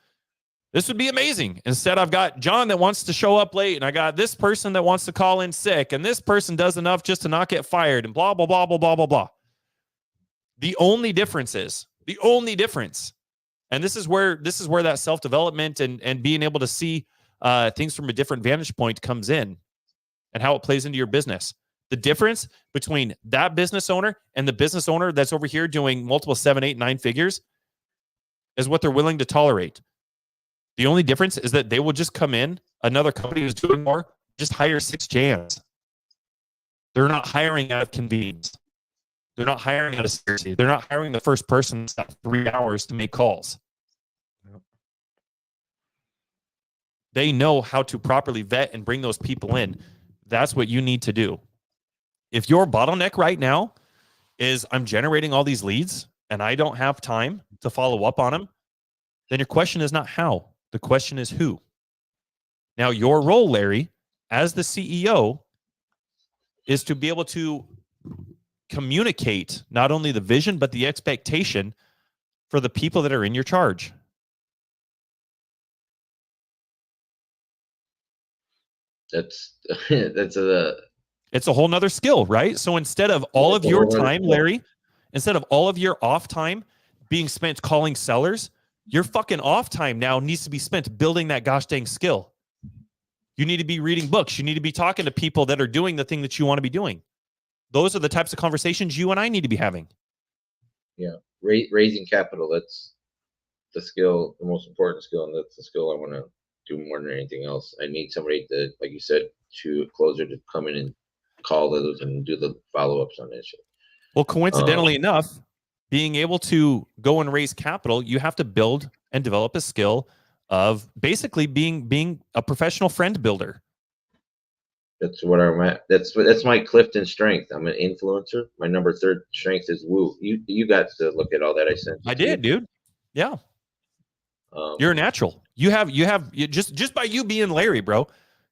this would be amazing. Instead, I've got John that wants to show up late, and I got this person that wants to call in sick, and this person does enough just to not get fired, and blah, blah, blah, blah, blah, blah, blah. The only difference, and this is where that self-development and being able to see things from a different vantage point comes in, and how it plays into your business. The difference between that business owner and the business owner that's over here doing multiple 7, 8, 9 figures is what they're willing to tolerate. The only difference is that they will just come in, another company who's doing more, just hire 6 Jans. They're not hiring out of convenience. They're not hiring out of scarcity. They're not hiring the first person that's got 3 hours to make calls. Yep. They know how to properly vet and bring those people in. That's what you need to do. If your bottleneck right now is I'm generating all these leads and I don't have time to follow up on them, then your question is not how. The question is who. Now, your role, Larry, as the CEO, is to be able to communicate not only the vision, but the expectation for the people that are in your charge. It's a whole nother skill, right? So instead of all of your time, Larry, instead of all of your off time being spent calling sellers, your fucking off time now needs to be spent building that gosh dang skill. You need to be reading books. You need to be talking to people that are doing the thing that you want to be doing. Those are the types of conversations you and I need to be having. Yeah. Raising capital, that's the skill, the most important skill, and that's the skill I want to do more than anything else. I need somebody that, like you said, to closer to come in and call those and do the follow-ups on that shit. Well, coincidentally enough, being able to go and raise capital, you have to build and develop a skill of basically being a professional friend builder. That's what I'm at. That's my Clifton strength. I'm an influencer. My number 3 strength is woo. You got to look at all that I sent you. I did, dude. Yeah. You're a natural. You just by you being Larry, bro,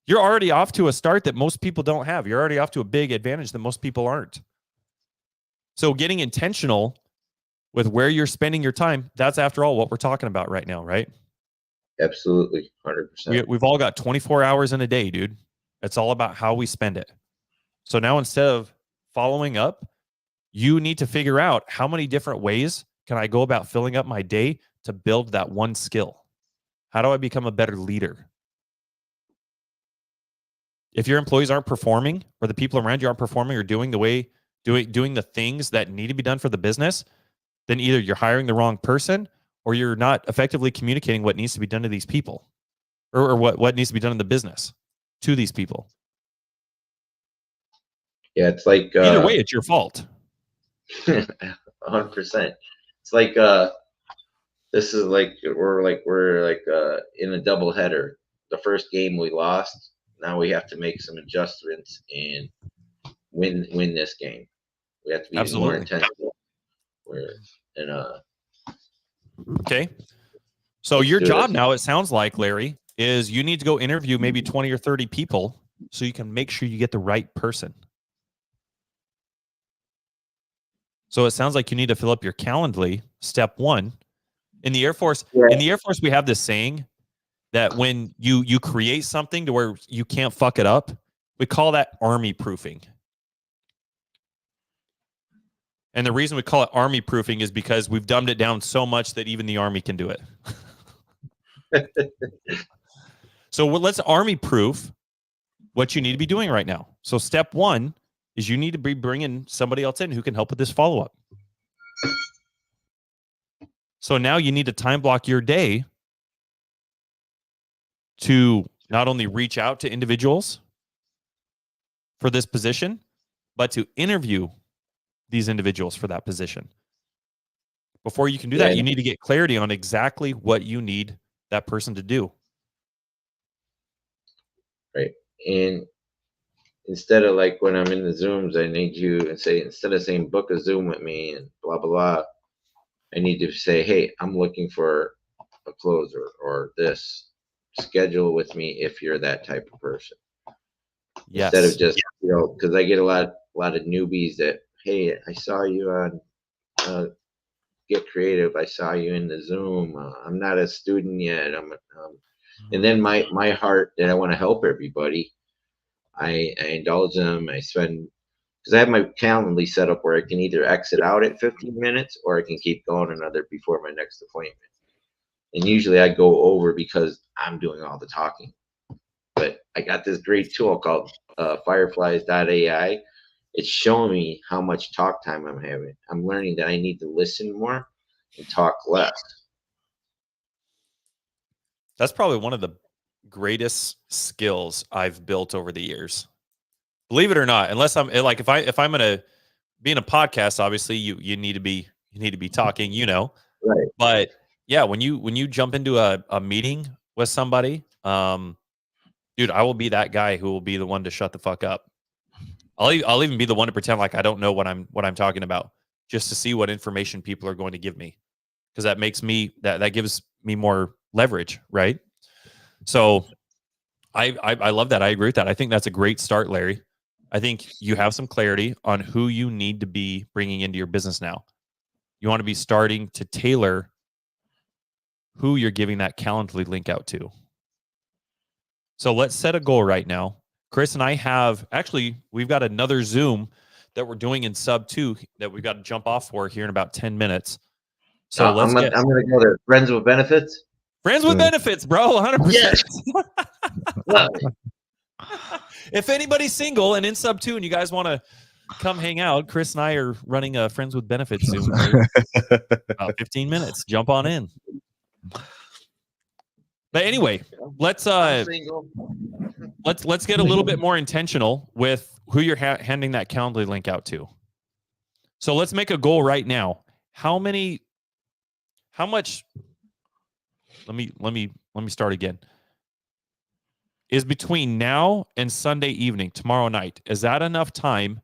you're already off to a start that most people don't have. You're already off to a big advantage that most people aren't. So getting intentional with where you're spending your time, that's after all what we're talking about right now, right? Absolutely. 100%. We've all got 24 hours in a day, dude. It's all about how we spend it. So now instead of following up, you need to figure out how many different ways can I go about filling up my day to build that one skill. How do I become a better leader? If your employees aren't performing, or the people around you aren't performing or doing the things that need to be done for the business, then either you're hiring the wrong person or you're not effectively communicating what needs to be done to these people, or what needs to be done in the business to these people. Yeah, it's like either way, it's your fault. 100%. It's like this is like we're in a double header. The first game we lost. Now we have to make some adjustments and win this game. We have to be Absolutely. more intentional. Okay. So Let's your do job this. now, it sounds like, Larry, is you need to go interview maybe 20 or 30 people so you can make sure you get the right person. So it sounds like you need to fill up your Calendly, step one. In the Air Force, we have this saying that when you create something to where you can't fuck it up, we call that army proofing. And the reason we call it army proofing is because we've dumbed it down so much that even the army can do it. So let's army proof what you need to be doing right now. So step one is you need to be bringing somebody else in who can help with this follow-up. So now you need to time block your day to not only reach out to individuals for this position, but to interview these individuals for that position. Before you can do that, you need to get clarity on exactly what you need that person to do. Right. And instead of like when I'm in the Zooms, I need you to say, instead of saying book a Zoom with me and blah, blah, blah, I need to say, hey, I'm looking for a closer or this. Schedule with me if you're that type of person. Yes. Instead of just, because I get a lot of newbies that, hey, I saw you on Get Creative. I saw you in the Zoom. I'm not a student yet. And then my heart that I want to help everybody, I indulge them. I spend, because I have my Calendly set up where I can either exit out at 15 minutes or I can keep going another before my next appointment. And usually I go over because I'm doing all the talking. But I got this great tool called fireflies.ai. It's showing me how much talk time I'm having. I'm learning that I need to listen more and talk less. That's probably one of the greatest skills I've built over the years. Believe it or not, unless I'm like, if I'm gonna be in a podcast, obviously you need to be talking, Right. But yeah, when you jump into a meeting with somebody, dude, I will be that guy who will be the one to shut the fuck up. I'll even be the one to pretend like I don't know what I'm talking about, just to see what information people are going to give me, because that makes me that gives me more leverage, right? So I love that. I agree with that. I think that's a great start, Larry. I think you have some clarity on who you need to be bringing into your business now. You want to be starting to tailor who you're giving that Calendly link out to. So let's set a goal right now. Chris and I we've got another Zoom that we're doing in sub 2 that we've got to jump off for here in about 10 minutes. So I'm going to go to Friends with Benefits. Friends with Benefits, bro, 100%. Yes. If anybody's single and in sub 2 and you guys want to come hang out, Chris and I are running a Friends with Benefits Zoom for about 15 minutes. Jump on in. But anyway, let's get a little bit more intentional with who you're handing that Calendly link out to. So let's make a goal right now. How much? Let me start again. Is between now and Sunday evening, tomorrow night, is that enough time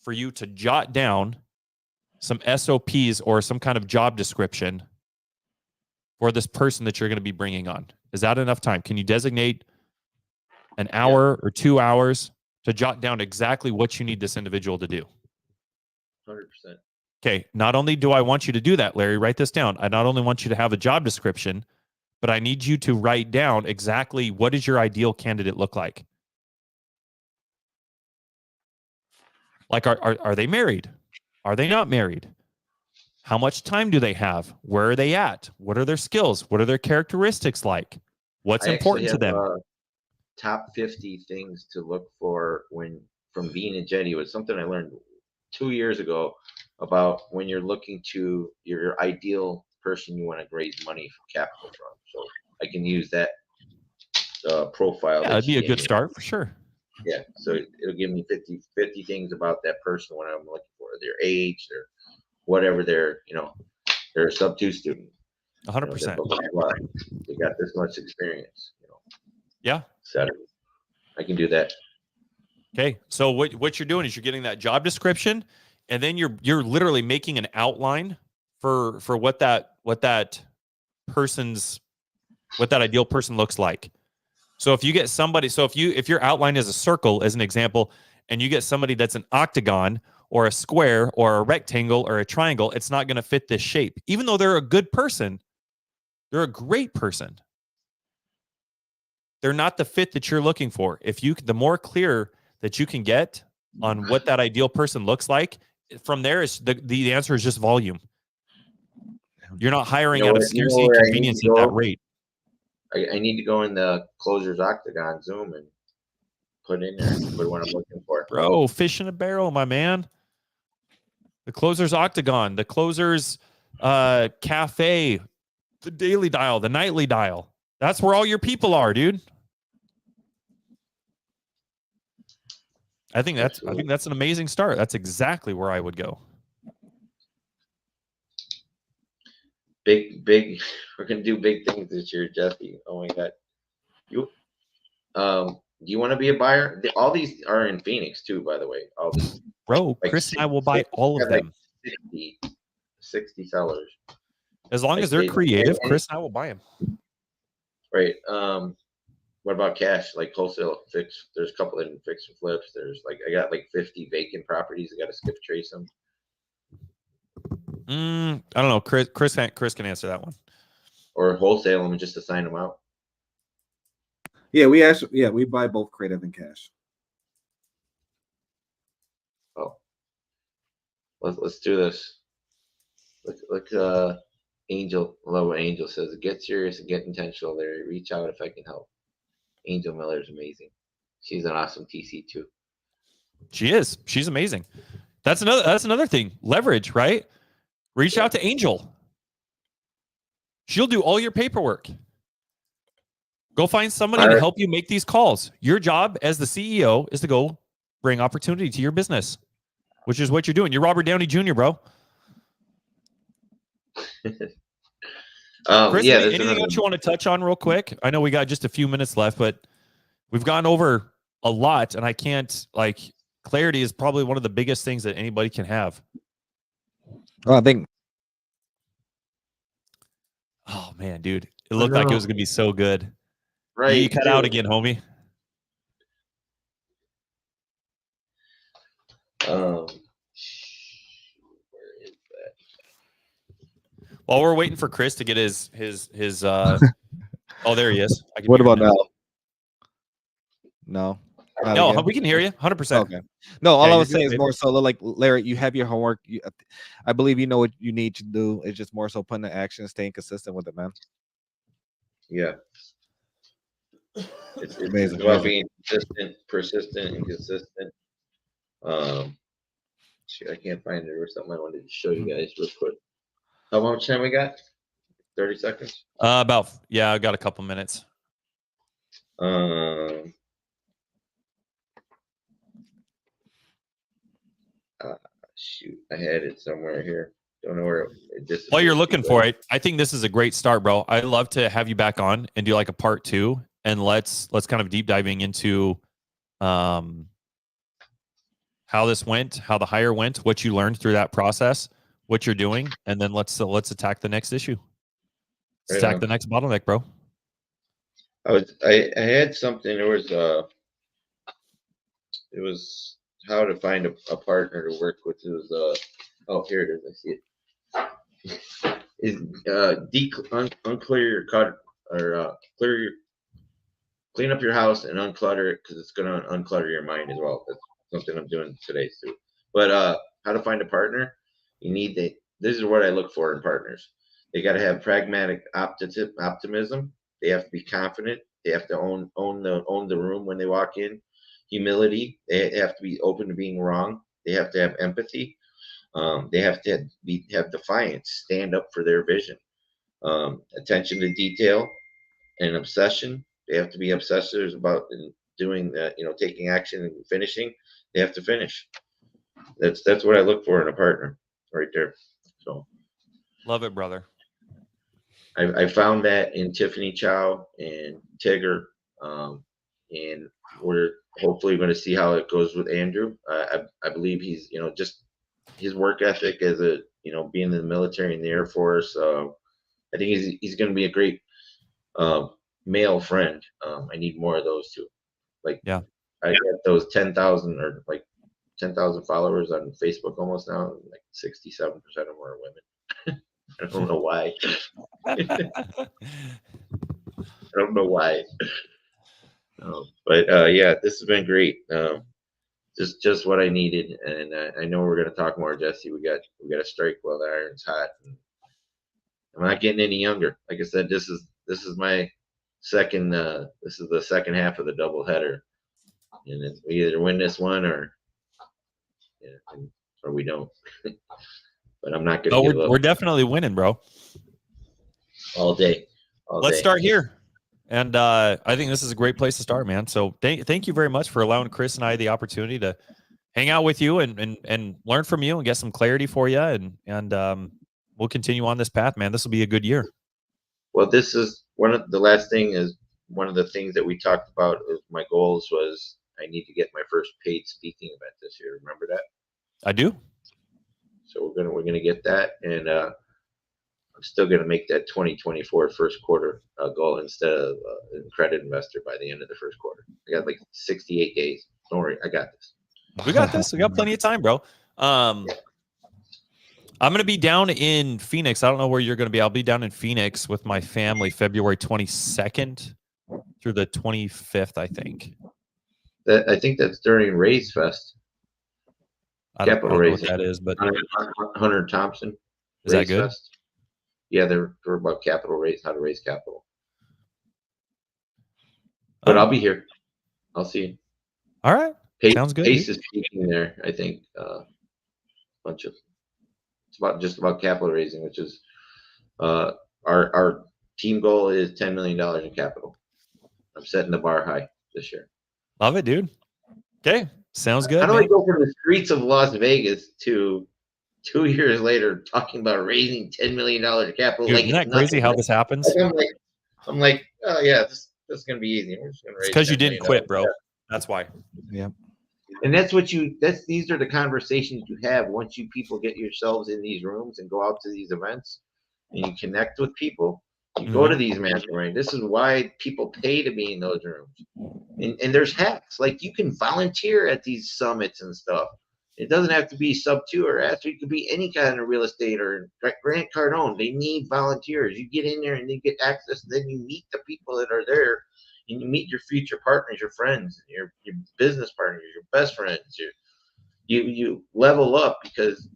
for you to jot down some SOPs or some kind of job description for this person that you're going to be bringing on? Is that enough time? Can you designate an hour or 2 hours to jot down exactly what you need this individual to do? 100%. Okay. Not only do I want you to do that, Larry, write this down. I not only want you to have a job description, but I need you to write down exactly what does your ideal candidate look like. Like, are they married? Are they not married? How much time do they have? Where are they at? What are their skills? What are their characteristics like? What's important to them? Top 50 things to look for from being a Jetty was something I learned 2 years ago about when you're looking to your ideal person you want to raise money for capital from. So I can use that profile. Yeah, that'd be a good start for sure. Yeah, so it'll give me 50 things about that person when I'm looking for their age, their whatever, they're a sub 2 student. 100%. They got this much experience. Yeah. So I can do that. Okay, so what you're doing is you're getting that job description and then you're literally making an outline for what that ideal person looks like. So if you get somebody, if your outline is a circle as an example, and you get somebody that's an octagon or a square or a rectangle or a triangle, it's not going to fit this shape. Even though they're a good person, they're a great person, they're not the fit that you're looking for. The more clear that you can get on what that ideal person looks like, from there is the answer is just volume. You're not hiring out of scarcity and convenience at that rate. I need to go in the Closers Octagon Zoom and put in there what I'm looking for. Bro, fish in a barrel, my man. The Closers Octagon, the Closers Cafe, the daily dial, the nightly dial. That's where all your people are, dude. I think that's an amazing start. That's exactly where I would go. Big. We're gonna do big things this year, Jesse. Oh my God. Do you want to be a buyer? All these are in Phoenix too, by the way. All these. Bro, Chris and I will buy all of them. 60 sellers. As long as they're creative, Chris and I will buy them. Right. What about cash? Like wholesale fix? There's a couple in fix and flips. There's I got 50 vacant properties. I got to skip trace them. I don't know. Chris can answer that one. Or wholesale them just to sign them out. Yeah, we buy both creative and cash. Oh, let's do this. Look, Angel. I love what Angel says. Get serious and get intentional, Larry. Reach out if I can help. Angel Miller is amazing. She's an awesome TC too. She is. She's amazing. That's another thing. Leverage, right? Reach out to Angel. She'll do all your paperwork. Go find somebody to help you make these calls. Your job as the CEO is to go bring opportunity to your business, which is what you're doing. You're Robert Downey Jr., bro. Chris, anything else you want to touch on real quick? I know we got just a few minutes left, but we've gone over a lot, and I can't, clarity is probably one of the biggest things that anybody can have. Oh, I think. Oh, man, dude. It looked like it was going to be so good. Right. You cut out again, homie. Where is that? While we're waiting for Chris to get his oh, there he is. What about now? No. No, we can hear you 100%. Okay. No, all I was saying is more so like Larry, you have your homework. I believe you know what you need to do. It's just more so putting the action, staying consistent with it, man. Yeah. It's amazing. About being consistent, persistent, and consistent. Shoot, I can't find it or something. I wanted to show you guys real quick. How much time we got? 30 seconds. I got a couple minutes. Shoot, I had it somewhere here. Don't know where it just. While you're looking for it, I think this is a great start, bro. I'd love to have you back on and do a part 2, and let's kind of deep diving into how this went, how the hire went, what you learned through that process, what you're doing, and then let's attack the next issue. Let's attack the next bottleneck, bro. I had something. It was how to find a partner to work with. It was here it is. I see it. Unclear your cut or clean up your house and unclutter it, because it's gonna unclutter your mind as well. That's something I'm doing today too. But how to find a partner? This is what I look for in partners. They got to have pragmatic optimism. They have to be confident. They have to own the room when they walk in. Humility. They have to be open to being wrong. They have to have empathy. They have to have defiance. Stand up for their vision. Attention to detail and obsession. They have to be obsessives about doing that. Taking action and finishing. They have to finish. That's what I look for in a partner, right there. So, love it, brother. I found that in Tiffany Chow and Tigger, and we're hopefully going to see how it goes with Andrew. I believe he's just his work ethic as a, being in the military and the Air Force. I think he's going to be a great male friend. I need more of those too. Like, Yeah, I got those 10,000 or like 10,000 followers on Facebook almost now. Like 67% of them are women. I don't know why. I don't know why. But yeah, this has been great. Just what I needed, and I know we're going to talk more, Jesse. We got to strike while the iron's hot. And I'm not getting any younger. Like I said, this is my second. This is the second half of the doubleheader, and we either win this one or we don't. But I'm not going to give up. We're definitely winning, bro. All day. Let's start here. And I think this is a great place to start, man. So thank you very much for allowing Chris and I the opportunity to hang out with you and learn from you and get some clarity for you. And we'll continue on this path, man. This will be a good year. Well, this is one of the things that we talked about. My goals was I need to get my first paid speaking event this year. Remember that? I do. So we're gonna get that, and I'm still gonna make that 2024 first quarter goal instead of credit investor by the end of the first quarter. I got like 68 days. Don't worry, I got this. We got this. We got plenty of time, bro. I'm gonna be down in Phoenix. I don't know where you're gonna be. I'll be down in Phoenix with my family February 22nd through the 25th, I think. I think that's during Raise Fest. I don't know what that is, but Hunter Thompson. Is that good? Fest. Yeah, they're about capital raise, how to raise capital. But I'll be here. I'll see you. All right. Sounds good. Pace is speaking there, I think. It's about capital raising, which is our team goal is $10 million in capital. I'm setting the bar high this year. Love it, dude. Okay. Sounds good. How do I go from the streets of Las Vegas to 2 years later talking about raising $10 million capital? Dude, like, isn't that crazy how this happens? I'm like, oh yeah, this is gonna be easy. We're just gonna raise. Because you didn't quit, bro. That's why. Yeah. And these are the conversations you have once you people get yourselves in these rooms and go out to these events and you connect with people. You go to these masterminds. This is why people pay to be in those rooms. And there's hacks. Like, you can volunteer at these summits and stuff. It doesn't have to be sub 2 or after. It could be any kind of real estate or Grant Cardone. They need volunteers. You get in there and they get access. And then you meet the people that are there, and you meet your future partners, your friends, your business partners, your best friends. You level up because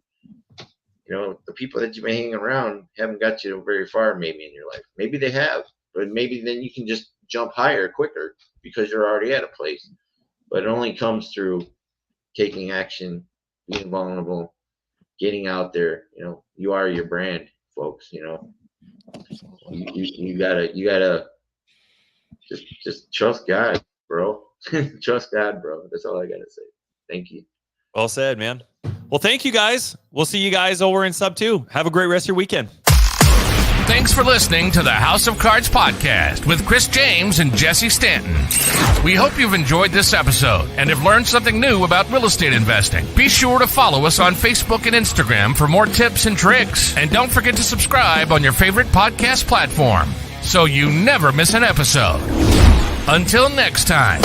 the people that you've been hanging around haven't got you very far maybe in your life. Maybe they have, but maybe then you can just jump higher quicker because you're already at a place. But it only comes through taking action, being vulnerable, getting out there. You are your brand, folks. You gotta just trust God, bro. Trust God, bro. That's all I gotta say. Thank you. Well said, man. Well, thank you guys. We'll see you guys over in sub 2. Have a great rest of your weekend. Thanks for listening to the House of Cards podcast with Chris James and Jesse Stanton. We hope you've enjoyed this episode and have learned something new about real estate investing. Be sure to follow us on Facebook and Instagram for more tips and tricks. And don't forget to subscribe on your favorite podcast platform so you never miss an episode. Until next time.